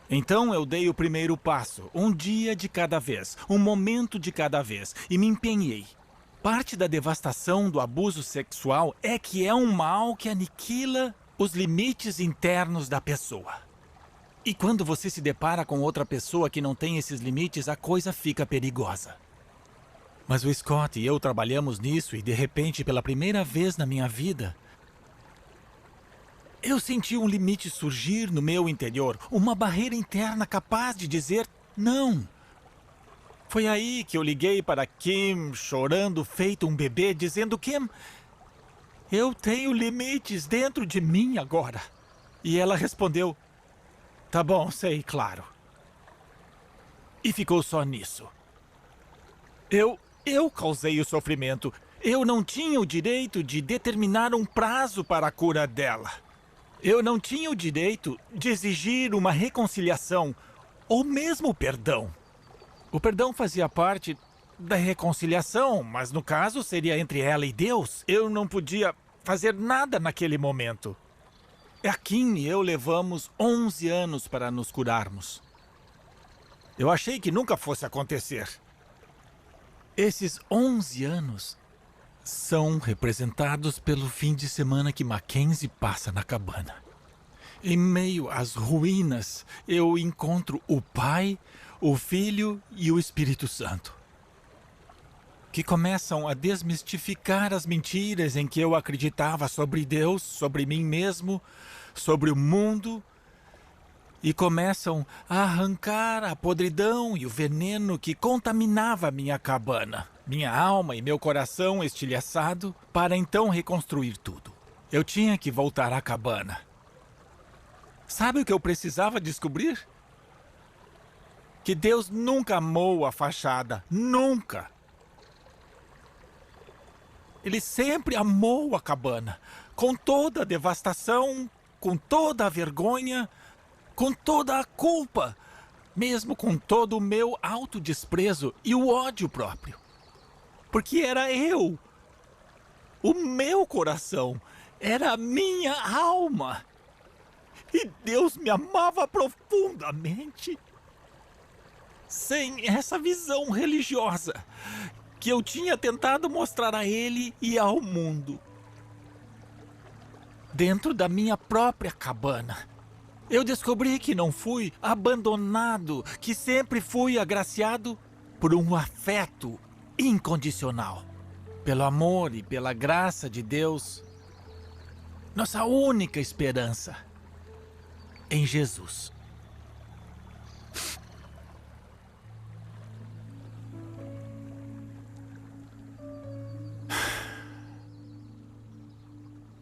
Então eu dei o primeiro passo, um dia de cada vez, um momento de cada vez, e me empenhei. Parte da devastação do abuso sexual é que é um mal que aniquila os limites internos da pessoa. E quando você se depara com outra pessoa que não tem esses limites, a coisa fica perigosa. Mas o Scott e eu trabalhamos nisso e, de repente, pela primeira vez na minha vida, eu senti um limite surgir no meu interior, uma barreira interna capaz de dizer não. Foi aí que eu liguei para Kim, chorando feito um bebê, dizendo: Kim, eu tenho limites dentro de mim agora. E ela respondeu: tá bom, sei, claro. E ficou só nisso. Eu causei o sofrimento. Eu não tinha o direito de determinar um prazo para a cura dela. Eu não tinha o direito de exigir uma reconciliação ou mesmo perdão. O perdão fazia parte da reconciliação, mas no caso seria entre ela e Deus. Eu não podia fazer nada naquele momento. A Kim e eu levamos 11 anos para nos curarmos. Eu achei que nunca fosse acontecer. Esses 11 anos são representados pelo fim de semana que Mackenzie passa na cabana. Em meio às ruínas, eu encontro o Pai, o Filho e o Espírito Santo, que começam a desmistificar as mentiras em que eu acreditava sobre Deus, sobre mim mesmo, sobre o mundo, e começam a arrancar a podridão e o veneno que contaminava minha cabana, minha alma e meu coração estilhaçado, para então reconstruir tudo. Eu tinha que voltar à cabana. Sabe o que eu precisava descobrir? Que Deus nunca amou a fachada. Nunca! Ele sempre amou a cabana, com toda a devastação, com toda a vergonha, com toda a culpa, mesmo com todo o meu autodesprezo e o ódio próprio. Porque era eu, o meu coração, era a minha alma. E Deus me amava profundamente. Sem essa visão religiosa que eu tinha tentado mostrar a Ele e ao mundo. Dentro da minha própria cabana, eu descobri que não fui abandonado, que sempre fui agraciado por um afeto incondicional. Pelo amor e pela graça de Deus, nossa única esperança em Jesus.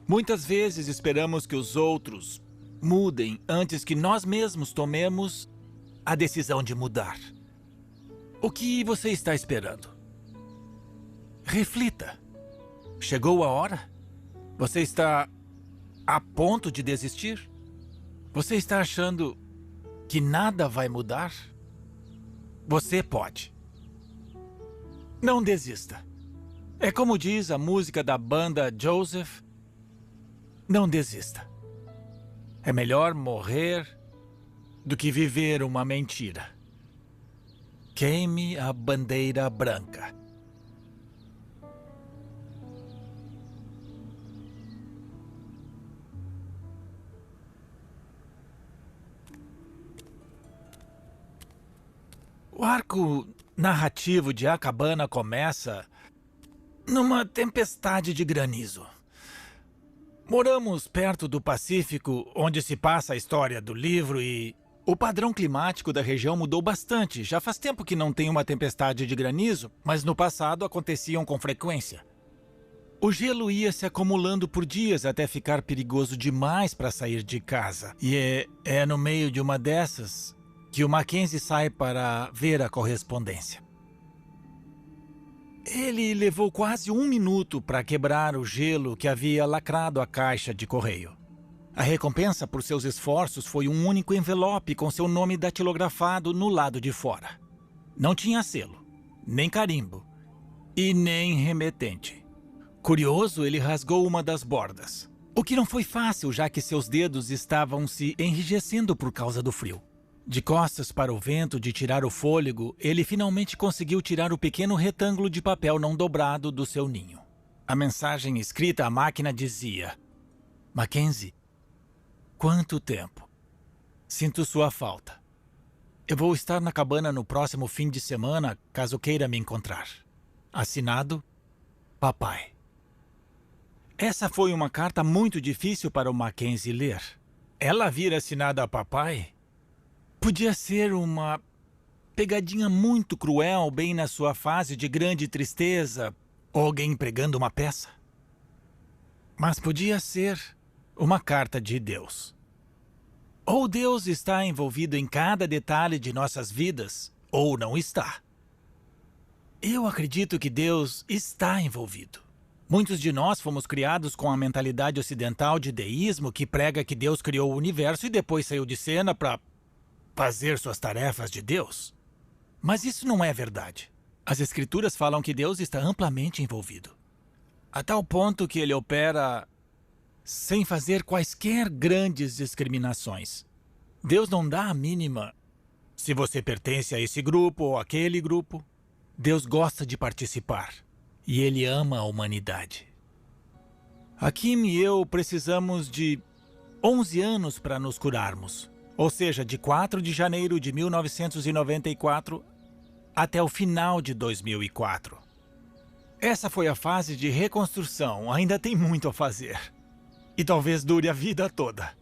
Muitas vezes esperamos que os outros mudem antes que nós mesmos tomemos a decisão de mudar. O que você está esperando? Reflita. Chegou a hora? Você está a ponto de desistir? Você está achando que nada vai mudar? Você pode. Não desista. É como diz a música da banda Joseph: não desista. É melhor morrer do que viver uma mentira. Queime a bandeira branca. O arco narrativo de A Cabana começa numa tempestade de granizo. Moramos perto do Pacífico, onde se passa a história do livro, e o padrão climático da região mudou bastante. Já faz tempo que não tem uma tempestade de granizo, mas no passado aconteciam com frequência. O gelo ia se acumulando por dias até ficar perigoso demais para sair de casa. E é no meio de uma dessas que o Mackenzie sai para ver a correspondência. Ele levou quase 1 minuto para quebrar o gelo que havia lacrado a caixa de correio. A recompensa por seus esforços foi um único envelope com seu nome datilografado no lado de fora. Não tinha selo, nem carimbo e nem remetente. Curioso, ele rasgou uma das bordas, o que não foi fácil, já que seus dedos estavam se enrijecendo por causa do frio. De costas para o vento de tirar o fôlego, ele finalmente conseguiu tirar o pequeno retângulo de papel não dobrado do seu ninho. A mensagem escrita à máquina dizia: Mackenzie, quanto tempo? Sinto sua falta. Eu vou estar na cabana no próximo fim de semana, caso queira me encontrar. Assinado, Papai. Essa foi uma carta muito difícil para o Mackenzie ler. Ela vir assinada a Papai podia ser uma pegadinha muito cruel bem na sua fase de grande tristeza, ou alguém pregando uma peça. Mas podia ser uma carta de Deus. Ou Deus está envolvido em cada detalhe de nossas vidas, ou não está. Eu acredito que Deus está envolvido. Muitos de nós fomos criados com a mentalidade ocidental de deísmo que prega que Deus criou o universo e depois saiu de cena para fazer suas tarefas de Deus. Mas isso não é verdade. As Escrituras falam que Deus está amplamente envolvido, a tal ponto que ele opera sem fazer quaisquer grandes discriminações. Deus não dá a mínima se você pertence a esse grupo ou aquele grupo. Deus gosta de participar e ele ama a humanidade. A Kim e eu precisamos de 11 anos para nos curarmos. Ou seja, de 4 de janeiro de 1994 até o final de 2004. Essa foi a fase de reconstrução, ainda tem muito a fazer. E talvez dure a vida toda.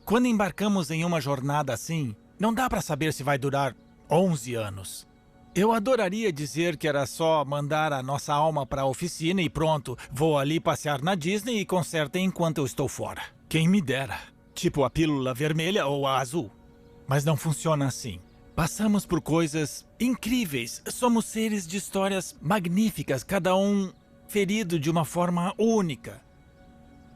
Quando embarcamos em uma jornada assim, não dá para saber se vai durar 11 anos. Eu adoraria dizer que era só mandar a nossa alma para a oficina e pronto, vou ali passear na Disney e consertem enquanto eu estou fora. Quem me dera. Tipo a pílula vermelha ou a azul. Mas não funciona assim. Passamos por coisas incríveis. Somos seres de histórias magníficas, cada um ferido de uma forma única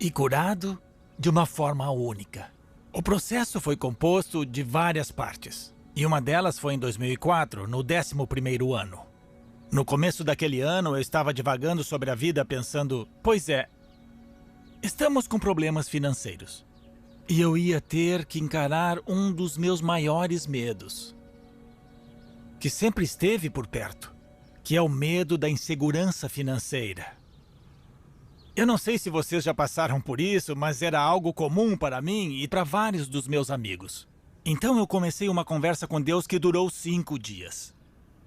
e curado de uma forma única. O processo foi composto de várias partes. E uma delas foi em 2004, no 11º ano. No começo daquele ano, eu estava divagando sobre a vida pensando, pois é, estamos com problemas financeiros. E eu ia ter que encarar um dos meus maiores medos, que sempre esteve por perto, que é o medo da insegurança financeira. Eu não sei se vocês já passaram por isso, mas era algo comum para mim e para vários dos meus amigos. Então eu comecei uma conversa com Deus que durou 5 dias.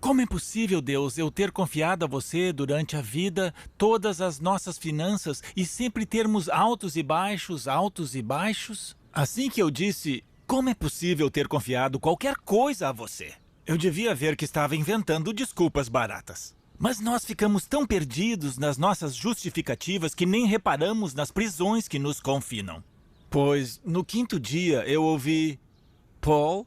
Como é possível, Deus, eu ter confiado a você durante a vida todas as nossas finanças e sempre termos altos e baixos, altos e baixos? Assim que eu disse, como é possível ter confiado qualquer coisa a você? Eu devia ver que estava inventando desculpas baratas. Mas nós ficamos tão perdidos nas nossas justificativas que nem reparamos nas prisões que nos confinam. Pois, no 5º dia, eu ouvi: Paul,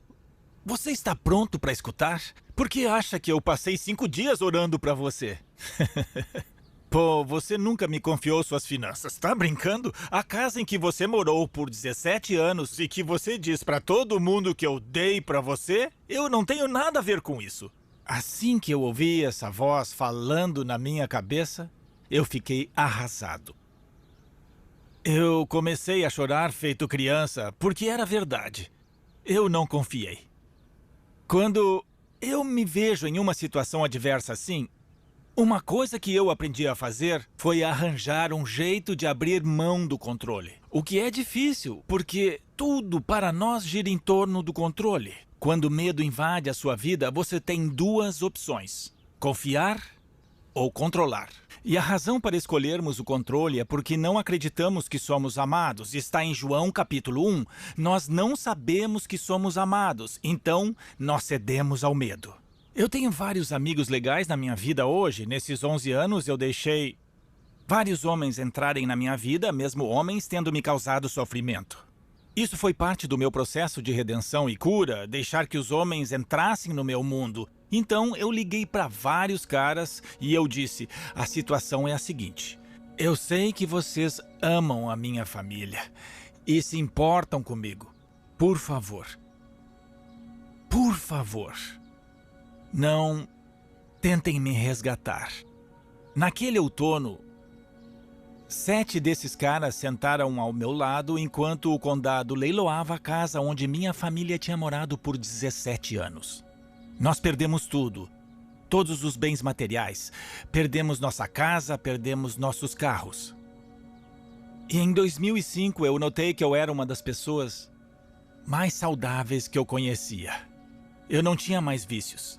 você está pronto para escutar? Por que acha que eu passei 5 dias orando para você? Pô, você nunca me confiou suas finanças, tá brincando? A casa em que você morou por 17 anos e que você diz para todo mundo que eu dei para você, eu não tenho nada a ver com isso. Assim que eu ouvi essa voz falando na minha cabeça, eu fiquei arrasado. Eu comecei a chorar feito criança, porque era verdade. Eu não confiei. Quando eu me vejo em uma situação adversa assim, uma coisa que eu aprendi a fazer foi arranjar um jeito de abrir mão do controle. O que é difícil, porque tudo para nós gira em torno do controle. Quando o medo invade a sua vida, você tem 2 opções: confiar ou controlar. E a razão para escolhermos o controle é porque não acreditamos que somos amados. Está em João capítulo 1. Nós não sabemos que somos amados, então nós cedemos ao medo. Eu tenho vários amigos legais na minha vida hoje. Nesses 11 anos eu deixei vários homens entrarem na minha vida, mesmo homens tendo me causado sofrimento. Isso foi parte do meu processo de redenção e cura, deixar que os homens entrassem no meu mundo. Então eu liguei para vários caras e eu disse: a situação é a seguinte. Eu sei que vocês amam a minha família e se importam comigo. Por favor, não tentem me resgatar. Naquele outono, 7 desses caras sentaram ao meu lado enquanto o condado leiloava a casa onde minha família tinha morado por 17 anos. Nós perdemos tudo, todos os bens materiais. Perdemos nossa casa, perdemos nossos carros. E em 2005 eu notei que eu era uma das pessoas mais saudáveis que eu conhecia. Eu não tinha mais vícios.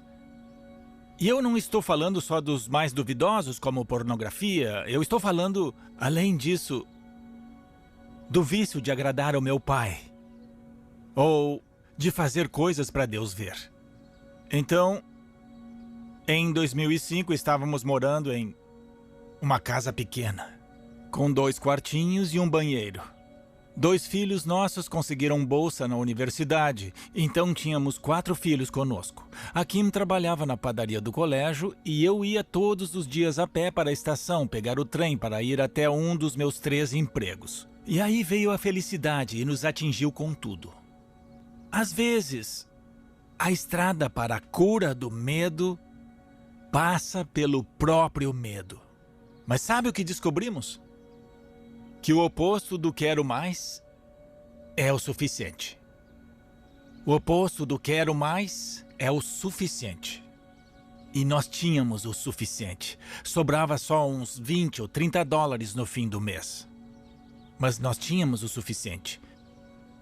E eu não estou falando só dos mais duvidosos, como pornografia. Eu estou falando, além disso, do vício de agradar ao meu pai. Ou de fazer coisas para Deus ver. Então, em 2005, estávamos morando em uma casa pequena, com 2 quartinhos e um banheiro. 2 filhos nossos conseguiram bolsa na universidade, então tínhamos 4 filhos conosco. A Kim trabalhava na padaria do colégio e eu ia todos os dias a pé para a estação pegar o trem para ir até um dos meus 3 empregos. E aí veio a felicidade e nos atingiu com tudo. Às vezes, a estrada para a cura do medo passa pelo próprio medo. Mas sabe o que descobrimos? Que o oposto do quero mais é o suficiente. O oposto do quero mais é o suficiente. E nós tínhamos o suficiente. Sobrava só uns 20 ou 30 dólares no fim do mês. Mas nós tínhamos o suficiente.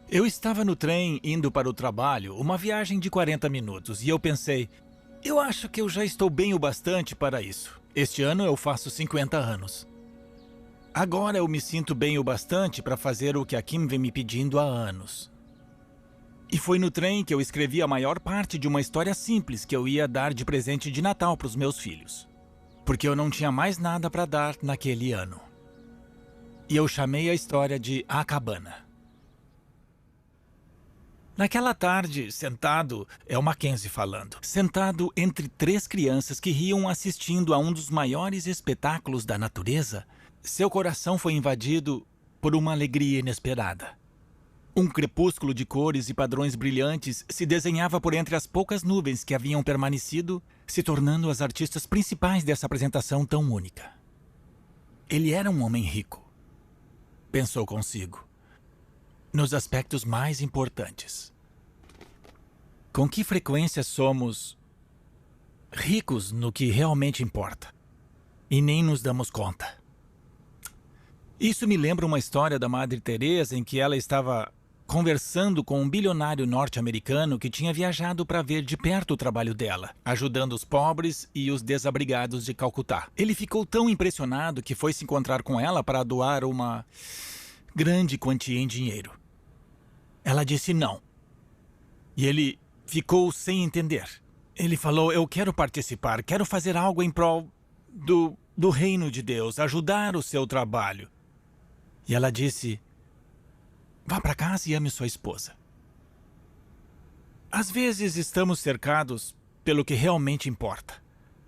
Eu estava no trem indo para o trabalho, uma viagem de 40 minutos, e eu pensei, eu acho que eu já estou bem o bastante para isso. Este ano eu faço 50 anos. Agora eu me sinto bem o bastante para fazer o que a Kim vem me pedindo há anos. E foi no trem que eu escrevi a maior parte de uma história simples que eu ia dar de presente de Natal para os meus filhos. Porque eu não tinha mais nada para dar naquele ano. E eu chamei a história de A Cabana. Naquela tarde, é o Mackenzie falando, sentado entre 3 crianças que riam assistindo a um dos maiores espetáculos da natureza, seu coração foi invadido por uma alegria inesperada. Um crepúsculo de cores e padrões brilhantes se desenhava por entre as poucas nuvens que haviam permanecido, se tornando as artistas principais dessa apresentação tão única. Ele era um homem rico, pensou consigo, nos aspectos mais importantes. Com que frequência somos ricos no que realmente importa e nem nos damos conta? Isso me lembra uma história da Madre Teresa em que ela estava conversando com um bilionário norte-americano que tinha viajado para ver de perto o trabalho dela, ajudando os pobres e os desabrigados de Calcutá. Ele ficou tão impressionado que foi se encontrar com ela para doar uma grande quantia em dinheiro. Ela disse não. E ele ficou sem entender. Ele falou, eu quero participar, quero fazer algo em prol do reino de Deus, ajudar o seu trabalho. E ela disse, vá para casa e ame sua esposa. Às vezes estamos cercados pelo que realmente importa,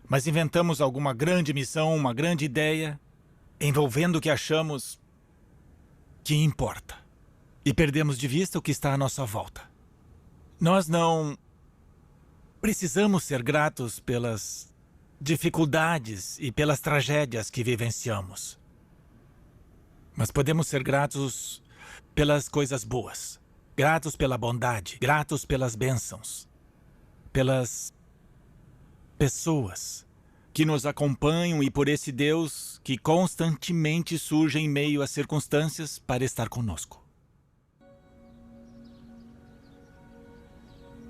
mas inventamos alguma grande missão, uma grande ideia, envolvendo o que achamos que importa. E perdemos de vista o que está à nossa volta. Nós não precisamos ser gratos pelas dificuldades e pelas tragédias que vivenciamos. Mas podemos ser gratos pelas coisas boas, gratos pela bondade, gratos pelas bênçãos, pelas pessoas que nos acompanham e por esse Deus que constantemente surge em meio às circunstâncias para estar conosco.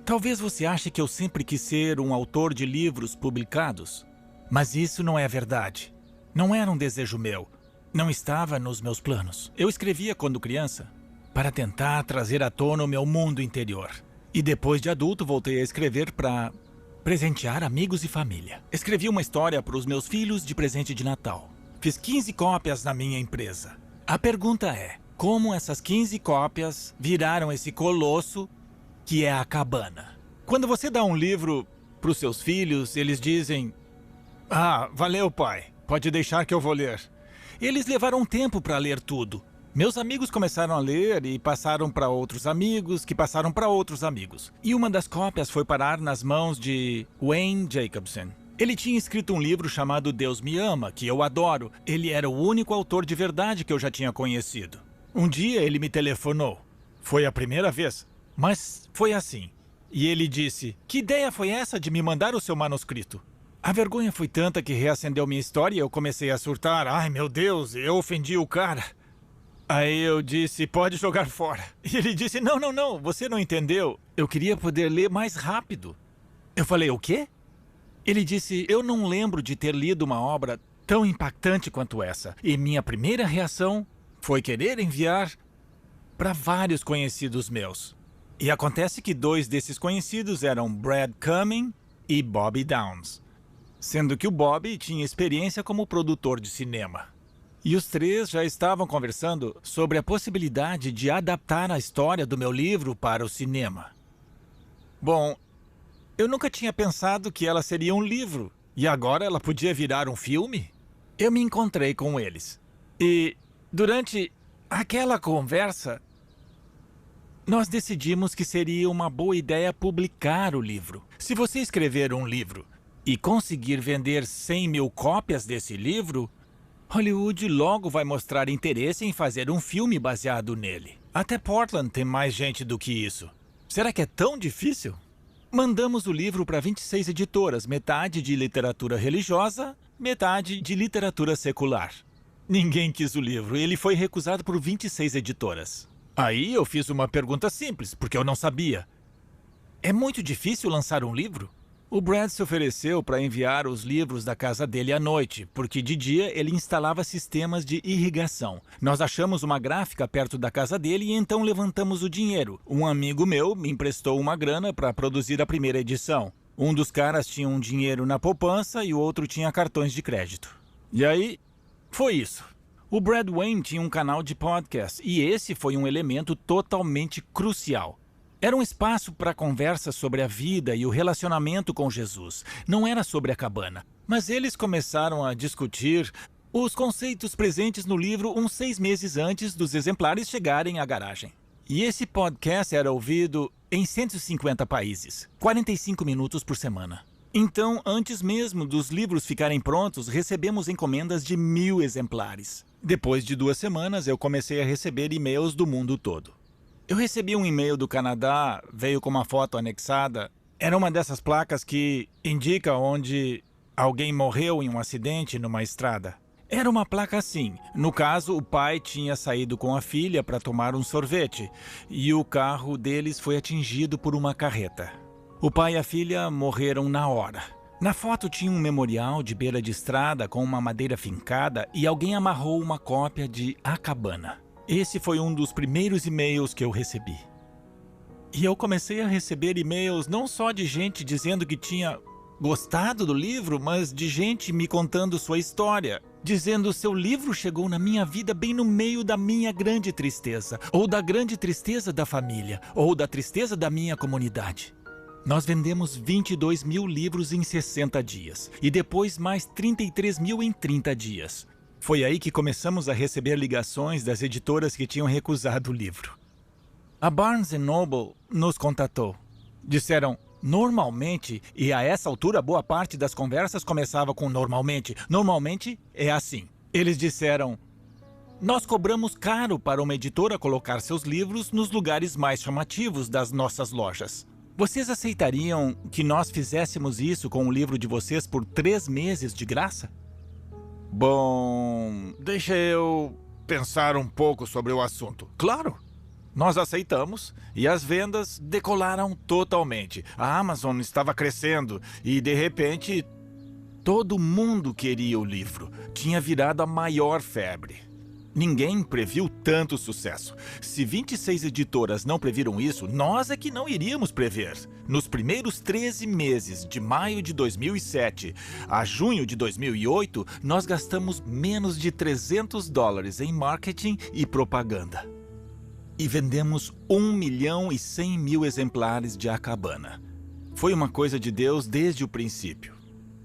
Talvez você ache que eu sempre quis ser um autor de livros publicados, mas isso não é verdade. Não era um desejo meu. Não estava nos meus planos. Eu escrevia quando criança para tentar trazer à tona o meu mundo interior. E depois de adulto voltei a escrever para presentear amigos e família. Escrevi uma história para os meus filhos de presente de Natal. Fiz 15 cópias na minha empresa. A pergunta é, como essas 15 cópias viraram esse colosso que é a cabana. Quando você dá um livro para os seus filhos, eles dizem: "Ah, valeu, pai. Pode deixar que eu vou ler." Eles levaram tempo para ler tudo. Meus amigos começaram a ler e passaram para outros amigos, que passaram para outros amigos. E uma das cópias foi parar nas mãos de Wayne Jacobson. Ele tinha escrito um livro chamado Deus Me Ama, que eu adoro. Ele era o único autor de verdade que eu já tinha conhecido. Um dia ele me telefonou. Foi a primeira vez, mas foi assim. E ele disse: "Que ideia foi essa de me mandar o seu manuscrito?" A vergonha foi tanta que reacendeu minha história e eu comecei a surtar. Ai, meu Deus, eu ofendi o cara. Aí eu disse: "Pode jogar fora." E ele disse: Não, você não entendeu. Eu queria poder ler mais rápido." Eu falei: "O quê?" Ele disse: "Eu não lembro de ter lido uma obra tão impactante quanto essa." E minha primeira reação foi querer enviar para vários conhecidos meus. E acontece que 2 desses conhecidos eram Brad Cumming e Bobby Downs, sendo que o Bobby tinha experiência como produtor de cinema. E os 3 já estavam conversando sobre a possibilidade de adaptar a história do meu livro para o cinema. Bom, eu nunca tinha pensado que ela seria um livro, e agora ela podia virar um filme? Eu me encontrei com eles. E durante aquela conversa, nós decidimos que seria uma boa ideia publicar o livro. Se você escrever um livro e conseguir vender 100 mil cópias desse livro, Hollywood logo vai mostrar interesse em fazer um filme baseado nele. Até Portland tem mais gente do que isso. Será que é tão difícil? Mandamos o livro para 26 editoras, metade de literatura religiosa, metade de literatura secular. Ninguém quis o livro e ele foi recusado por 26 editoras. Aí eu fiz uma pergunta simples, porque eu não sabia. É muito difícil lançar um livro? O Brad se ofereceu para enviar os livros da casa dele à noite, porque de dia ele instalava sistemas de irrigação. Nós achamos uma gráfica perto da casa dele e então levantamos o dinheiro. Um amigo meu me emprestou uma grana para produzir a primeira edição. Um dos caras tinha um dinheiro na poupança e o outro tinha cartões de crédito. E aí, foi isso. O Brad Wayne tinha um canal de podcast e esse foi um elemento totalmente crucial. Era um espaço para conversa sobre a vida e o relacionamento com Jesus. Não era sobre a cabana. Mas eles começaram a discutir os conceitos presentes no livro uns 6 meses antes dos exemplares chegarem à garagem. E esse podcast era ouvido em 150 países, 45 minutos por semana. Então, antes mesmo dos livros ficarem prontos, recebemos encomendas de 1000 exemplares. Depois de 2 semanas, eu comecei a receber e-mails do mundo todo. Eu recebi um e-mail do Canadá, veio com uma foto anexada. Era uma dessas placas que indica onde alguém morreu em um acidente numa estrada. Era uma placa assim. No caso, o pai tinha saído com a filha para tomar um sorvete e o carro deles foi atingido por uma carreta. O pai e a filha morreram na hora. Na foto tinha um memorial de beira de estrada com uma madeira fincada e alguém amarrou uma cópia de A Cabana. Esse foi um dos primeiros e-mails que eu recebi. E eu comecei a receber e-mails não só de gente dizendo que tinha gostado do livro, mas de gente me contando sua história, dizendo: "Seu livro chegou na minha vida bem no meio da minha grande tristeza, ou da grande tristeza da família, ou da tristeza da minha comunidade." Nós vendemos 22 mil livros em 60 dias, e depois mais 33 mil em 30 dias. Foi aí que começamos a receber ligações das editoras que tinham recusado o livro. A Barnes & Noble nos contatou. Disseram: "Normalmente", e a essa altura boa parte das conversas começava com normalmente. Normalmente é assim. Eles disseram: "Nós cobramos caro para uma editora colocar seus livros nos lugares mais chamativos das nossas lojas. Vocês aceitariam que nós fizéssemos isso com o livro de vocês por 3 meses de graça?" Bom, deixa eu pensar um pouco sobre o assunto. Claro, nós aceitamos e as vendas decolaram totalmente. A Amazon estava crescendo e, de repente, todo mundo queria o livro. Tinha virado a maior febre. Ninguém previu tanto sucesso. Se 26 editoras não previram isso, nós é que não iríamos prever. Nos primeiros 13 meses, de maio de 2007 a junho de 2008, nós gastamos menos de $300 em marketing e propaganda. E vendemos 1.100.000 exemplares de A Cabana. Foi uma coisa de Deus desde o princípio.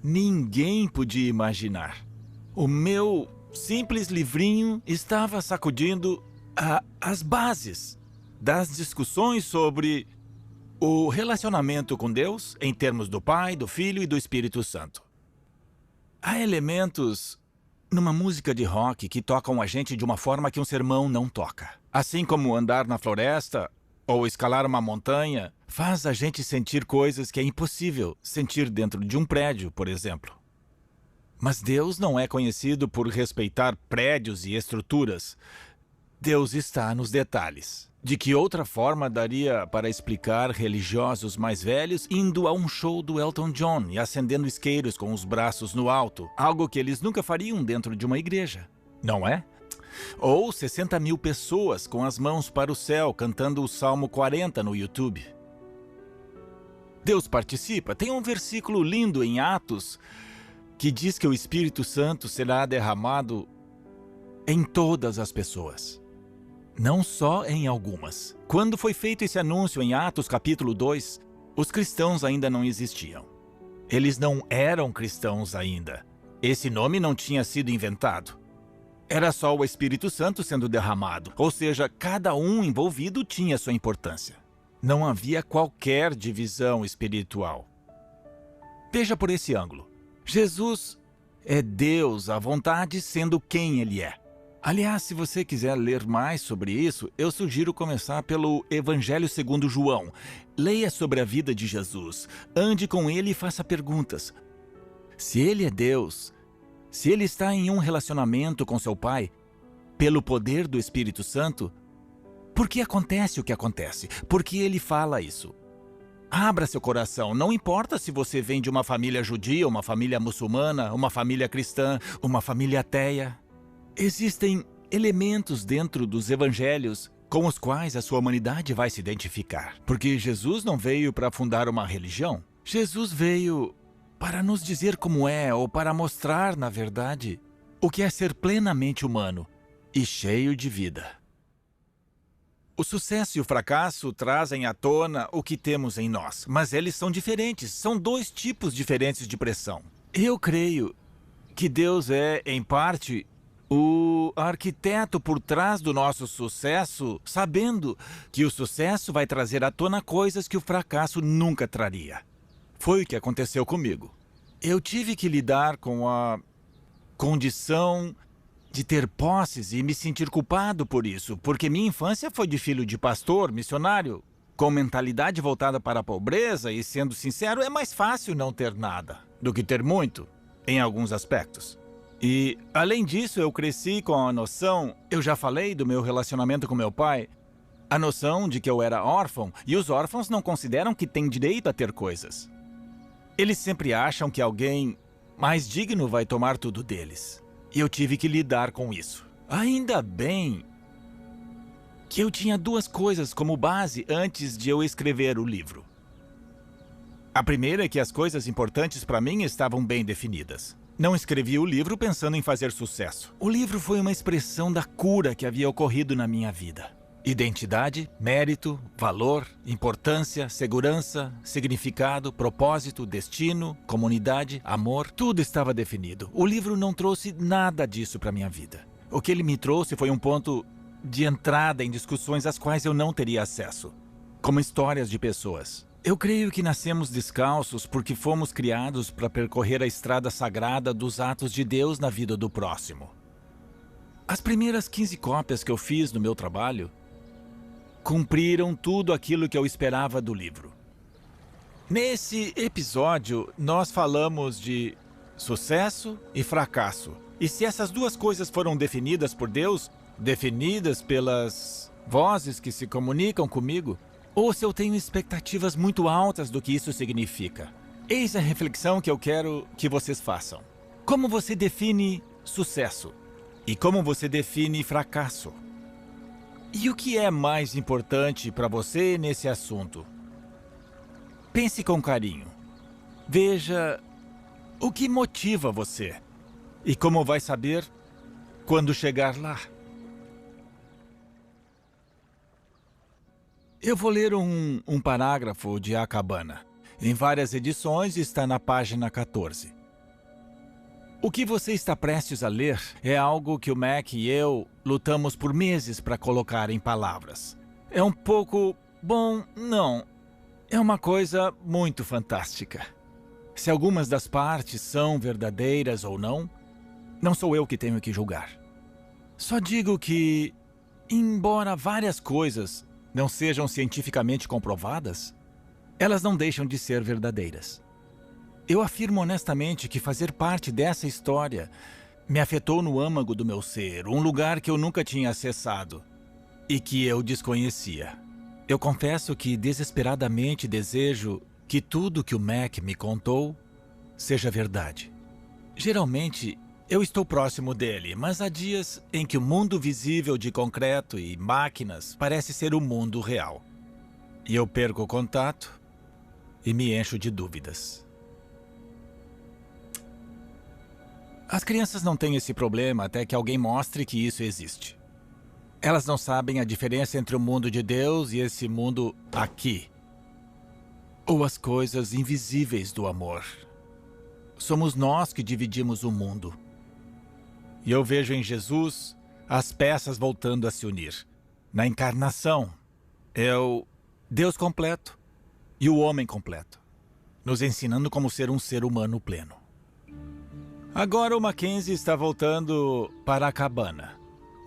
Ninguém podia imaginar. O meu simples livrinho estava sacudindo as bases das discussões sobre o relacionamento com Deus em termos do Pai, do Filho e do Espírito Santo. Há elementos numa música de rock que tocam a gente de uma forma que um sermão não toca. Assim como andar na floresta ou escalar uma montanha faz a gente sentir coisas que é impossível sentir dentro de um prédio, por exemplo. Mas Deus não é conhecido por respeitar prédios e estruturas. Deus está nos detalhes. De que outra forma daria para explicar religiosos mais velhos indo a um show do Elton John e acendendo isqueiros com os braços no alto? Algo que eles nunca fariam dentro de uma igreja, não é? Ou 60.000 pessoas com as mãos para o céu cantando o Salmo 40 no YouTube. Deus participa. Tem um versículo lindo em Atos que diz que o Espírito Santo será derramado em todas as pessoas, não só em algumas. Quando foi feito esse anúncio em Atos capítulo 2, os cristãos ainda não existiam. Eles não eram cristãos ainda. Esse nome não tinha sido inventado. Era só o Espírito Santo sendo derramado, ou seja, cada um envolvido tinha sua importância. Não havia qualquer divisão espiritual. Veja por esse ângulo. Jesus é Deus à vontade, sendo quem Ele é. Aliás, se você quiser ler mais sobre isso, eu sugiro começar pelo Evangelho segundo João. Leia sobre a vida de Jesus, ande com Ele e faça perguntas. Se Ele é Deus, se Ele está em um relacionamento com seu Pai, pelo poder do Espírito Santo, por que acontece o que acontece? Por que Ele fala isso? Abra seu coração, não importa se você vem de uma família judia, uma família muçulmana, uma família cristã, uma família ateia. Existem elementos dentro dos evangelhos com os quais a sua humanidade vai se identificar. Porque Jesus não veio para fundar uma religião. Jesus veio para nos dizer como é, ou para mostrar, na verdade, o que é ser plenamente humano e cheio de vida. O sucesso e o fracasso trazem à tona o que temos em nós, mas eles são diferentes, são dois tipos diferentes de pressão. Eu creio que Deus é, em parte, o arquiteto por trás do nosso sucesso, sabendo que o sucesso vai trazer à tona coisas que o fracasso nunca traria. Foi o que aconteceu comigo. Eu tive que lidar com a condição de ter posses e me sentir culpado por isso, porque minha infância foi de filho de pastor, missionário, com mentalidade voltada para a pobreza e, sendo sincero, é mais fácil não ter nada do que ter muito, em alguns aspectos. E, além disso, eu cresci com a noção, eu já falei do meu relacionamento com meu pai, a noção de que eu era órfão, e os órfãos não consideram que têm direito a ter coisas. Eles sempre acham que alguém mais digno vai tomar tudo deles. E eu tive que lidar com isso. Ainda bem que eu tinha duas coisas como base antes de eu escrever o livro. A primeira é que as coisas importantes para mim estavam bem definidas. Não escrevi o livro pensando em fazer sucesso. O livro foi uma expressão da cura que havia ocorrido na minha vida. Identidade, mérito, valor, importância, segurança, significado, propósito, destino, comunidade, amor, tudo estava definido. O livro não trouxe nada disso para minha vida. O que ele me trouxe foi um ponto de entrada em discussões às quais eu não teria acesso, como histórias de pessoas. Eu creio que nascemos descalços porque fomos criados para percorrer a estrada sagrada dos atos de Deus na vida do próximo. As primeiras 15 cópias que eu fiz do meu trabalho cumpriram tudo aquilo que eu esperava do livro. Nesse episódio, nós falamos de sucesso e fracasso. E se essas duas coisas foram definidas por Deus, definidas pelas vozes que se comunicam comigo, ou se eu tenho expectativas muito altas do que isso significa. Eis a reflexão que eu quero que vocês façam. Como você define sucesso? E como você define fracasso? E o que é mais importante para você nesse assunto? Pense com carinho. Veja o que motiva você. E como vai saber quando chegar lá. Eu vou ler um parágrafo de A Cabana. Em várias edições está na página 14. O que você está prestes a ler é algo que o Mac e eu lutamos por meses para colocar em palavras. É um pouco... bom, não. É uma coisa muito fantástica. Se algumas das partes são verdadeiras ou não, não sou eu que tenho que julgar. Só digo que, embora várias coisas não sejam cientificamente comprovadas, elas não deixam de ser verdadeiras. Eu afirmo honestamente que fazer parte dessa história me afetou no âmago do meu ser, um lugar que eu nunca tinha acessado e que eu desconhecia. Eu confesso que desesperadamente desejo que tudo que o Mac me contou seja verdade. Geralmente, eu estou próximo dele, mas há dias em que o mundo visível de concreto e máquinas parece ser o mundo real. E eu perco o contato e me encho de dúvidas. As crianças não têm esse problema até que alguém mostre que isso existe. Elas não sabem a diferença entre o mundo de Deus e esse mundo aqui. Ou as coisas invisíveis do amor. Somos nós que dividimos o mundo. E eu vejo em Jesus as peças voltando a se unir. Na encarnação, é o Deus completo e o homem completo, nos ensinando como ser um ser humano pleno. Agora o Mackenzie está voltando para a cabana,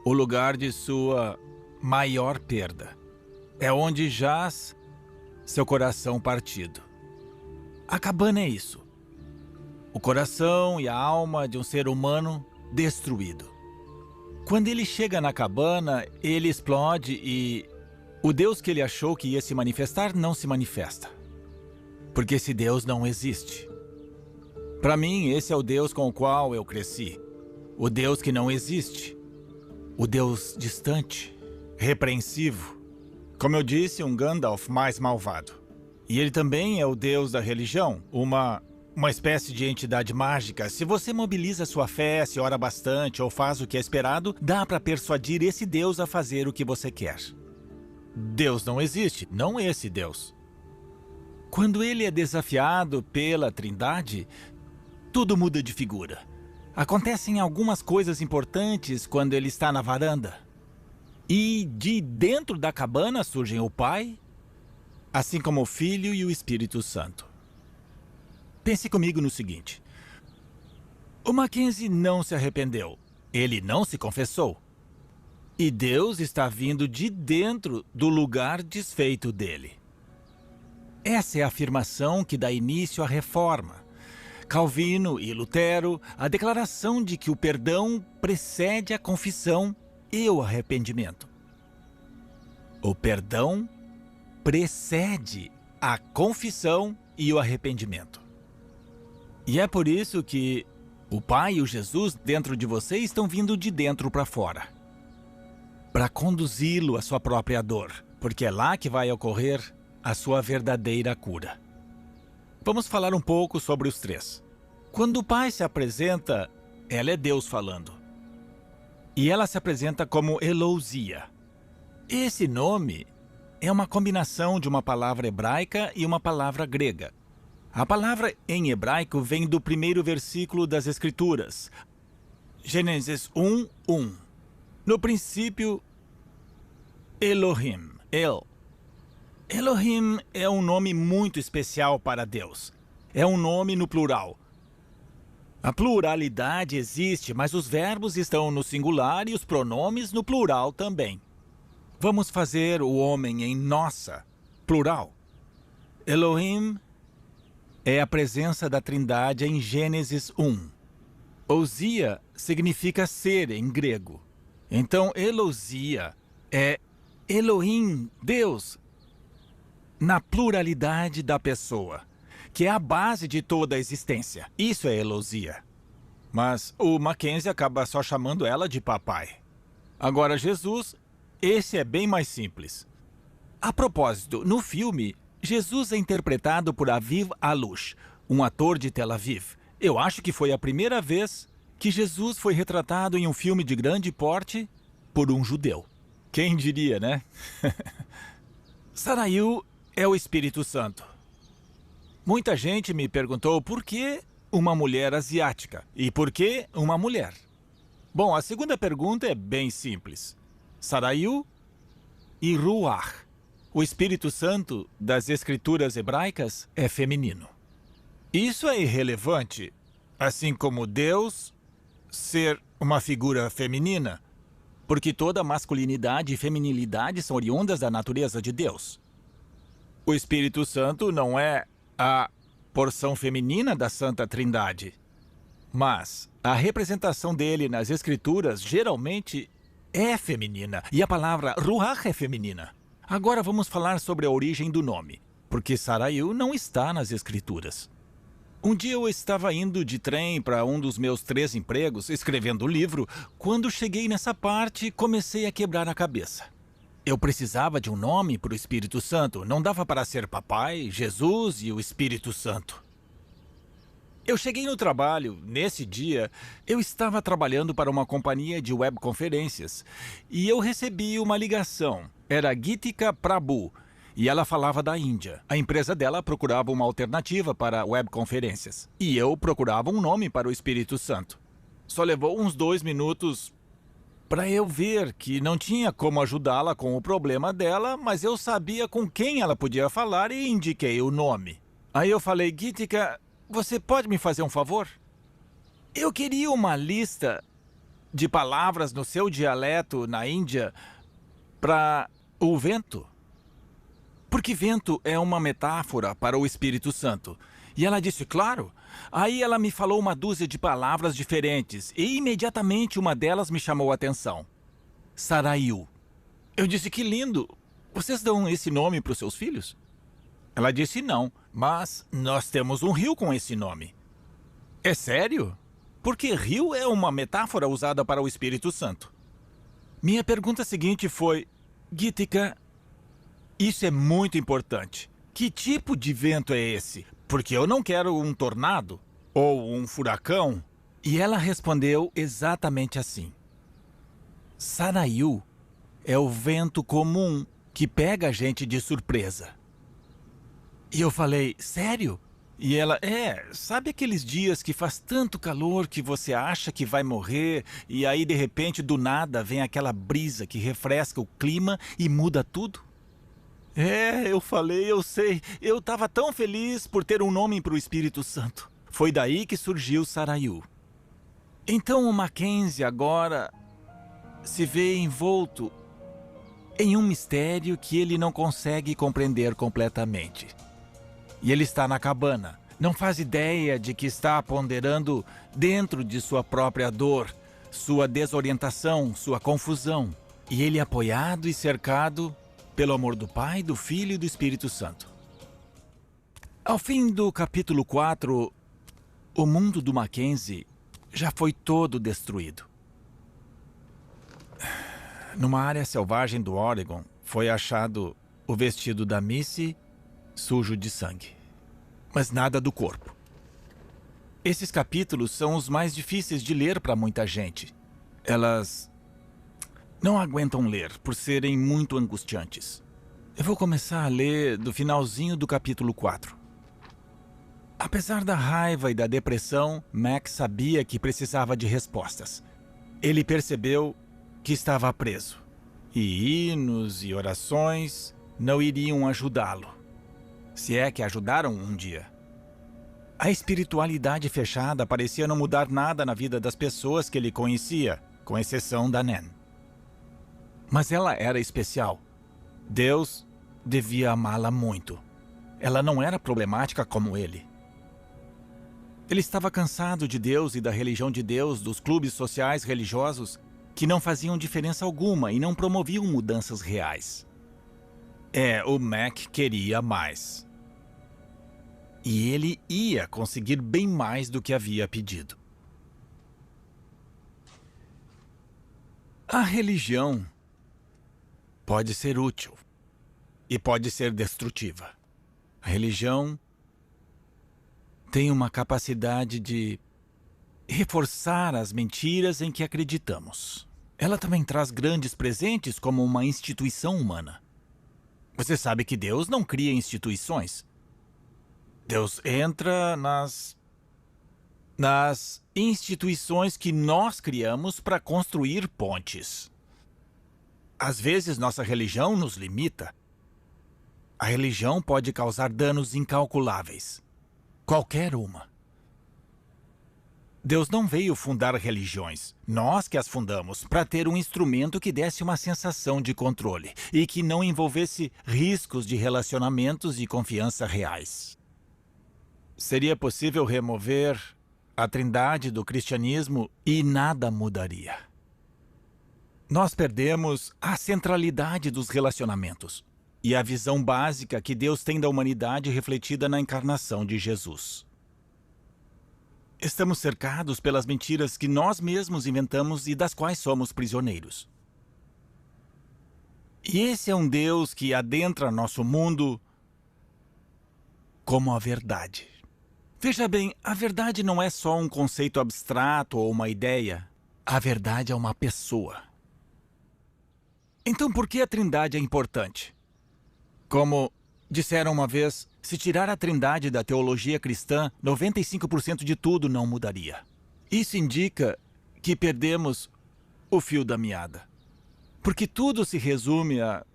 o lugar de sua maior perda. É onde jaz seu coração partido. A cabana é isso. O coração e a alma de um ser humano destruído. Quando ele chega na cabana, ele explode e o Deus que ele achou que ia se manifestar não se manifesta. Porque esse Deus não existe. Para mim, esse é o Deus com o qual eu cresci. O Deus que não existe. O Deus distante, repreensivo. Como eu disse, um Gandalf mais malvado. E ele também é o Deus da religião, uma espécie de entidade mágica. Se você mobiliza sua fé, se ora bastante ou faz o que é esperado, dá para persuadir esse Deus a fazer o que você quer. Deus não existe, não esse Deus. Quando ele é desafiado pela Trindade, tudo muda de figura. Acontecem algumas coisas importantes quando ele está na varanda. E de dentro da cabana surgem o Pai, assim como o Filho e o Espírito Santo. Pense comigo no seguinte. O Mackenzie não se arrependeu. Ele não se confessou. E Deus está vindo de dentro do lugar desfeito dele. Essa é a afirmação que dá início à Reforma. Calvino e Lutero, a declaração de que o perdão precede a confissão e o arrependimento. O perdão precede a confissão e o arrependimento. E é por isso que o Pai e o Jesus dentro de você estão vindo de dentro para fora. Para conduzi-lo à sua própria dor, porque é lá que vai ocorrer a sua verdadeira cura. Vamos falar um pouco sobre os três. Quando o Pai se apresenta, ela é Deus falando. E ela se apresenta como Elousia. Esse nome é uma combinação de uma palavra hebraica e uma palavra grega. A palavra em hebraico vem do primeiro versículo das Escrituras. Gênesis 1:1. No princípio, Elohim. Elohim é um nome muito especial para Deus. É um nome no plural. A pluralidade existe, mas os verbos estão no singular e os pronomes no plural também. Vamos fazer o homem em nossa, plural. Elohim é a presença da Trindade em Gênesis 1. Ousia significa ser em grego. Então, Elousia é Elohim, Deus, na pluralidade da pessoa, que é a base de toda a existência. Isso é Elousia. Mas o Mackenzie acaba só chamando ela de papai. Agora, Jesus, esse é bem mais simples. A propósito, no filme, Jesus é interpretado por Aviv Alush, um ator de Tel Aviv. Eu acho que foi a primeira vez que Jesus foi retratado em um filme de grande porte por um judeu. Quem diria, né? Sarayu é o Espírito Santo. Muita gente me perguntou por que uma mulher asiática e por que uma mulher. Bom, a segunda pergunta é bem simples. Sarayu e Ruach, o Espírito Santo das Escrituras hebraicas, é feminino. Isso é irrelevante, assim como Deus ser uma figura feminina, porque toda masculinidade e feminilidade são oriundas da natureza de Deus. O Espírito Santo não é a porção feminina da Santa Trindade, mas a representação dele nas Escrituras geralmente é feminina, e a palavra Ruach é feminina. Agora vamos falar sobre a origem do nome, porque Sarayu não está nas Escrituras. Um dia eu estava indo de trem para um dos meus 3 empregos, escrevendo o livro. Quando cheguei nessa parte, comecei a quebrar a cabeça. Eu precisava de um nome para o Espírito Santo. Não dava para ser Papai, Jesus e o Espírito Santo. Eu cheguei no trabalho. Nesse dia, eu estava trabalhando para uma companhia de webconferências e eu recebi uma ligação. Era Gitika Prabhu. E ela falava da Índia. A empresa dela procurava uma alternativa para webconferências. E eu procurava um nome para o Espírito Santo. Só levou uns 2 minutos para eu ver que não tinha como ajudá-la com o problema dela, mas eu sabia com quem ela podia falar e indiquei o nome. Aí eu falei, Gitika, você pode me fazer um favor? Eu queria uma lista de palavras no seu dialeto na Índia para o vento. Porque vento é uma metáfora para o Espírito Santo. E ela disse, claro. Aí ela me falou uma dúzia de palavras diferentes e imediatamente uma delas me chamou a atenção. Sarayu. Eu disse, que lindo. Vocês dão esse nome para os seus filhos? Ela disse, não, mas nós temos um rio com esse nome. É sério? Porque rio é uma metáfora usada para o Espírito Santo. Minha pergunta seguinte foi, Gitika, isso é muito importante. Que tipo de vento é esse? Porque eu não quero um tornado ou um furacão. E ela respondeu exatamente assim. Sarayu é o vento comum que pega a gente de surpresa. E eu falei, sério? E ela, sabe aqueles dias que faz tanto calor que você acha que vai morrer e aí de repente do nada vem aquela brisa que refresca o clima e muda tudo? Eu falei, eu sei. Eu estava tão feliz por ter um nome para o Espírito Santo. Foi daí que surgiu Sarayu. Então o Mackenzie agora se vê envolto em um mistério que ele não consegue compreender completamente. E ele está na cabana. Não faz ideia de que está ponderando dentro de sua própria dor, sua desorientação, sua confusão. E ele apoiado e cercado pelo amor do Pai, do Filho e do Espírito Santo. Ao fim do capítulo 4, o mundo do Mackenzie já foi todo destruído. Numa área selvagem do Oregon, foi achado o vestido da Missy sujo de sangue, mas nada do corpo. Esses capítulos são os mais difíceis de ler para muita gente. Elas não aguentam ler por serem muito angustiantes. Eu vou começar a ler do finalzinho do capítulo 4. Apesar da raiva e da depressão, Max sabia que precisava de respostas. Ele percebeu que estava preso. E hinos e orações não iriam ajudá-lo. Se é que ajudaram um dia. A espiritualidade fechada parecia não mudar nada na vida das pessoas que ele conhecia, com exceção da Nan. Mas ela era especial. Deus devia amá-la muito. Ela não era problemática como ele. Ele estava cansado de Deus e da religião de Deus, dos clubes sociais religiosos que não faziam diferença alguma e não promoviam mudanças reais. O Mac queria mais. E ele ia conseguir bem mais do que havia pedido. A religião pode ser útil e pode ser destrutiva. A religião tem uma capacidade de reforçar as mentiras em que acreditamos. Ela também traz grandes presentes como uma instituição humana. Você sabe que Deus não cria instituições. Deus entra nas instituições que nós criamos para construir pontes. Às vezes, nossa religião nos limita. A religião pode causar danos incalculáveis. Qualquer uma. Deus não veio fundar religiões. Nós que as fundamos para ter um instrumento que desse uma sensação de controle e que não envolvesse riscos de relacionamentos e confiança reais. Seria possível remover a trindade do cristianismo e nada mudaria. Nós perdemos a centralidade dos relacionamentos e a visão básica que Deus tem da humanidade refletida na encarnação de Jesus. Estamos cercados pelas mentiras que nós mesmos inventamos e das quais somos prisioneiros. E esse é um Deus que adentra nosso mundo como a verdade. Veja bem, a verdade não é só um conceito abstrato ou uma ideia. A verdade é uma pessoa. Então, por que a Trindade é importante? Como disseram uma vez, se tirar a Trindade da teologia cristã, 95% de tudo não mudaria. Isso indica que perdemos o fio da meada. Porque tudo se resume à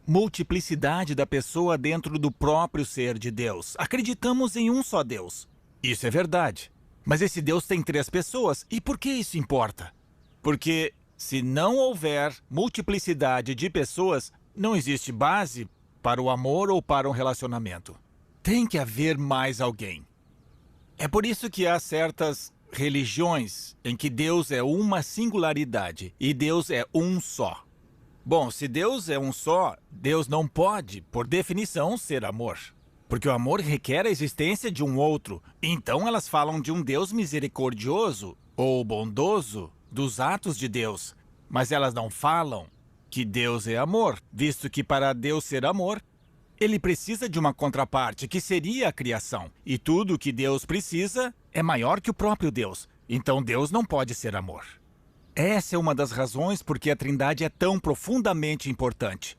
multiplicidade da pessoa dentro do próprio ser de Deus. Acreditamos em um só Deus. Isso é verdade. Mas esse Deus tem 3 pessoas. E por que isso importa? Porque se não houver multiplicidade de pessoas, não existe base para o amor ou para um relacionamento. Tem que haver mais alguém. É por isso que há certas religiões em que Deus é uma singularidade e Deus é um só. Bom, se Deus é um só, Deus não pode, por definição, ser amor. Porque o amor requer a existência de um outro. Então elas falam de um Deus misericordioso ou bondoso dos atos de Deus. Mas elas não falam que Deus é amor, visto que para Deus ser amor, ele precisa de uma contraparte, que seria a criação. E tudo que Deus precisa é maior que o próprio Deus. Então Deus não pode ser amor. Essa é uma das razões por que a Trindade é tão profundamente importante.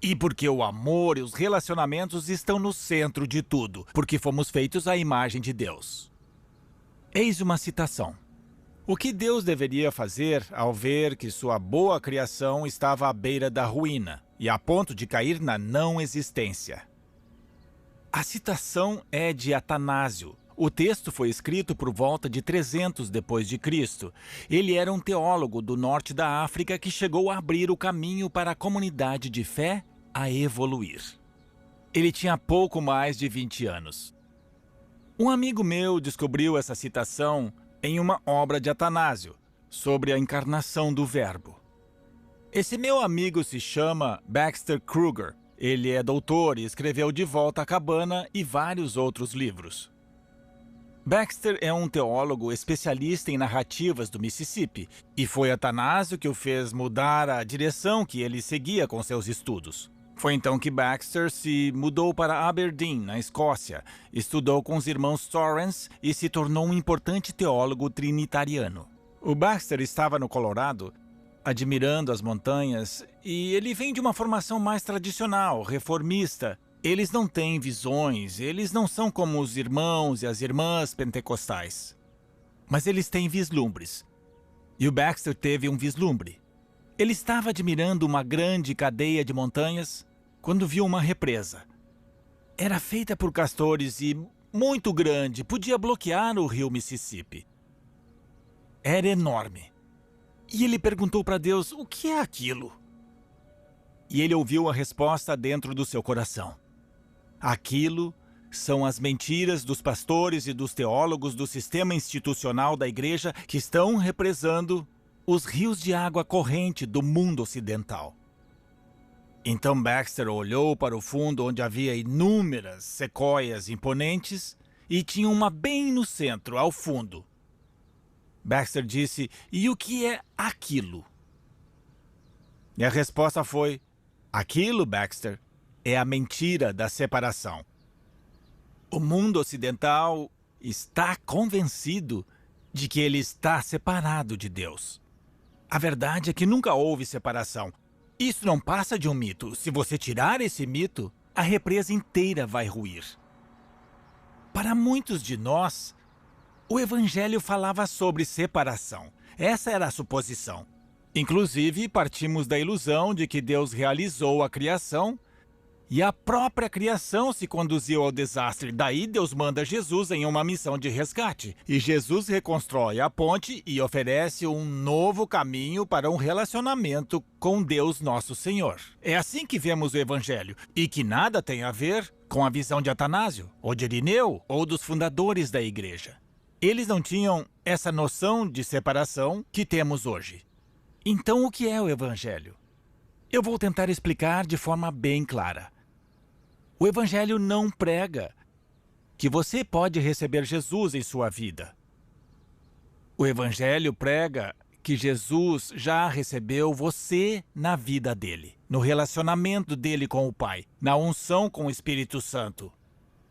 E porque o amor e os relacionamentos estão no centro de tudo, porque fomos feitos à imagem de Deus. Eis uma citação. O que Deus deveria fazer ao ver que sua boa criação estava à beira da ruína e a ponto de cair na não existência? A citação é de Atanásio. O texto foi escrito por volta de 300 depois de Cristo. Ele era um teólogo do norte da África que chegou a abrir o caminho para a comunidade de fé a evoluir. Ele tinha pouco mais de 20 anos. Um amigo meu descobriu essa citação em uma obra de Atanásio, sobre a encarnação do Verbo. Esse meu amigo se chama Baxter Kruger. Ele é doutor e escreveu De Volta à Cabana e vários outros livros. Baxter é um teólogo especialista em narrativas do Mississippi, e foi Atanásio que o fez mudar a direção que ele seguia com seus estudos. Foi então que Baxter se mudou para Aberdeen, na Escócia, estudou com os irmãos Torrance e se tornou um importante teólogo trinitariano. O Baxter estava no Colorado, admirando as montanhas, e ele vem de uma formação mais tradicional, reformista. Eles não têm visões, eles não são como os irmãos e as irmãs pentecostais. Mas eles têm vislumbres. E o Baxter teve um vislumbre. Ele estava admirando uma grande cadeia de montanhas quando viu uma represa. Era feita por castores e muito grande, podia bloquear o rio Mississippi. Era enorme. E ele perguntou para Deus, o que é aquilo? E ele ouviu a resposta dentro do seu coração. Aquilo são as mentiras dos pastores e dos teólogos do sistema institucional da igreja que estão represando os rios de água corrente do mundo ocidental. Então Baxter olhou para o fundo onde havia inúmeras sequoias imponentes e tinha uma bem no centro, ao fundo. Baxter disse, e o que é aquilo? E a resposta foi: aquilo, Baxter, é a mentira da separação. O mundo ocidental está convencido de que ele está separado de Deus. A verdade é que nunca houve separação. Isso não passa de um mito. Se você tirar esse mito, a represa inteira vai ruir. Para muitos de nós, o Evangelho falava sobre separação. Essa era a suposição. Inclusive, partimos da ilusão de que Deus realizou a criação e a própria criação se conduziu ao desastre. Daí Deus manda Jesus em uma missão de resgate. E Jesus reconstrói a ponte e oferece um novo caminho para um relacionamento com Deus Nosso Senhor. É assim que vemos o Evangelho, e que nada tem a ver com a visão de Atanásio, ou de Irineu, ou dos fundadores da igreja. Eles não tinham essa noção de separação que temos hoje. Então, o que é o Evangelho? Eu vou tentar explicar de forma bem clara. O Evangelho não prega que você pode receber Jesus em sua vida. O Evangelho prega que Jesus já recebeu você na vida dele, no relacionamento dele com o Pai, na unção com o Espírito Santo.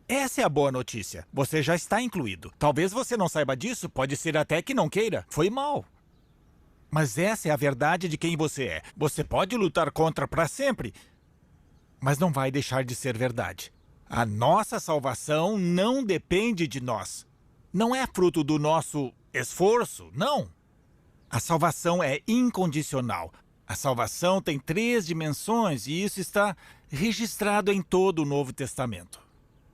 Essa é a boa notícia. Você já está incluído. Talvez você não saiba disso, pode ser até que não queira. Foi mal. Mas essa é a verdade de quem você é. Você pode lutar contra para sempre, mas não vai deixar de ser verdade. A nossa salvação não depende de nós. Não é fruto do nosso esforço, não. A salvação é incondicional. A salvação tem 3 dimensões e isso está registrado em todo o Novo Testamento.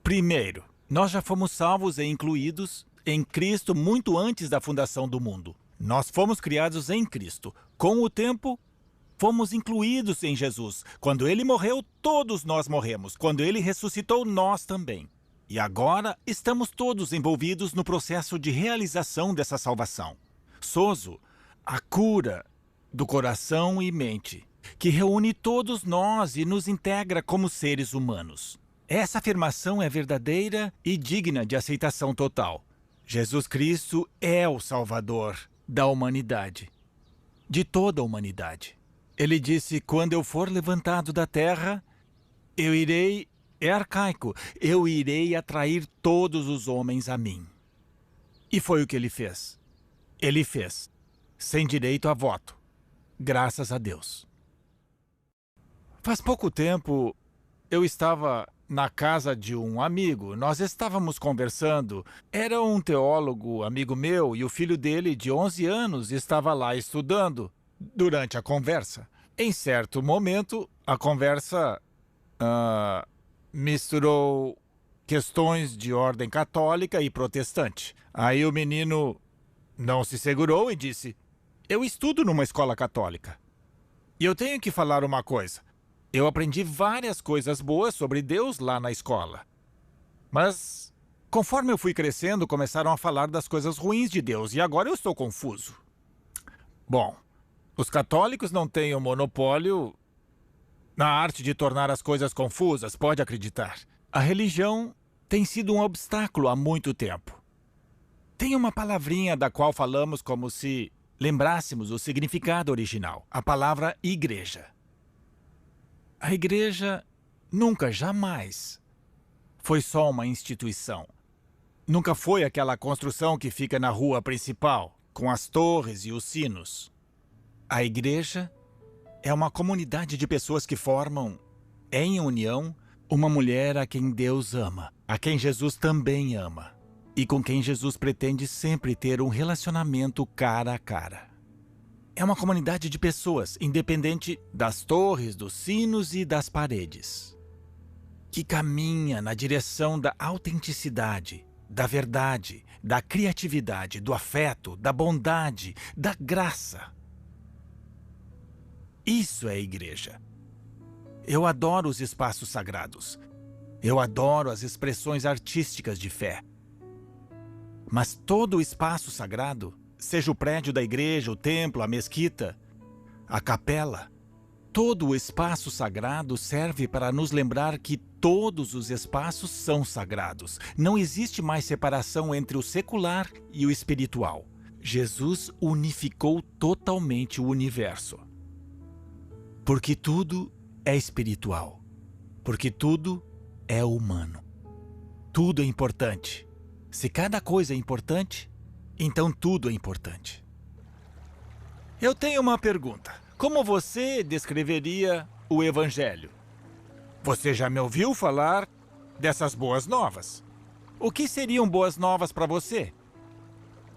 Primeiro, nós já fomos salvos e incluídos em Cristo muito antes da fundação do mundo. Nós fomos criados em Cristo. Com o tempo, fomos incluídos em Jesus. Quando ele morreu, todos nós morremos. Quando ele ressuscitou, nós também. E agora estamos todos envolvidos no processo de realização dessa salvação. Sozo, a cura do coração e mente, que reúne todos nós e nos integra como seres humanos. Essa afirmação é verdadeira e digna de aceitação total. Jesus Cristo é o Salvador da humanidade, de toda a humanidade. Ele disse: quando eu for levantado da terra, eu irei, é arcaico, eu irei atrair todos os homens a mim. E foi o que ele fez. Ele fez, sem direito a voto, graças a Deus. Faz pouco tempo, eu estava na casa de um amigo. Nós estávamos conversando. Era um teólogo, amigo meu, e o filho dele, de 11 anos, estava lá estudando. Durante a conversa, em certo momento, a conversa misturou questões de ordem católica e protestante. Aí o menino não se segurou e disse: eu estudo numa escola católica. E eu tenho que falar uma coisa. Eu aprendi várias coisas boas sobre Deus lá na escola. Mas, conforme eu fui crescendo, começaram a falar das coisas ruins de Deus. E agora eu estou confuso. Bom, os católicos não têm o monopólio na arte de tornar as coisas confusas, pode acreditar. A religião tem sido um obstáculo há muito tempo. Tem uma palavrinha da qual falamos como se lembrássemos o significado original. A palavra igreja. A igreja nunca, jamais foi só uma instituição. Nunca foi aquela construção que fica na rua principal, com as torres e os sinos. A igreja é uma comunidade de pessoas que formam, em união, uma mulher a quem Deus ama, a quem Jesus também ama, e com quem Jesus pretende sempre ter um relacionamento cara a cara. É uma comunidade de pessoas, independente das torres, dos sinos e das paredes, que caminha na direção da autenticidade, da verdade, da criatividade, do afeto, da bondade, da graça. Isso é igreja. Eu adoro os espaços sagrados. Eu adoro as expressões artísticas de fé. Mas todo o espaço sagrado, seja o prédio da igreja, o templo, a mesquita, a capela, todo o espaço sagrado serve para nos lembrar que todos os espaços são sagrados. Não existe mais separação entre o secular e o espiritual. Jesus unificou totalmente o universo. Porque tudo é espiritual. Porque tudo é humano. Tudo é importante. Se cada coisa é importante, então tudo é importante. Eu tenho uma pergunta. Como você descreveria o Evangelho? Você já me ouviu falar dessas boas novas? O que seriam boas novas para você?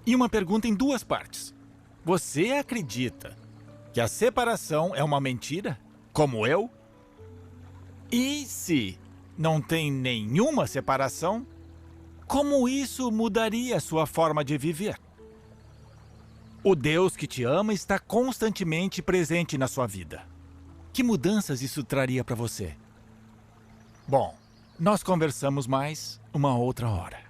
E uma pergunta em duas partes. Você acredita que a separação é uma mentira, como eu? E se não tem nenhuma separação, como isso mudaria a sua forma de viver? O Deus que te ama está constantemente presente na sua vida. Que mudanças isso traria para você? Bom, nós conversamos mais uma outra hora.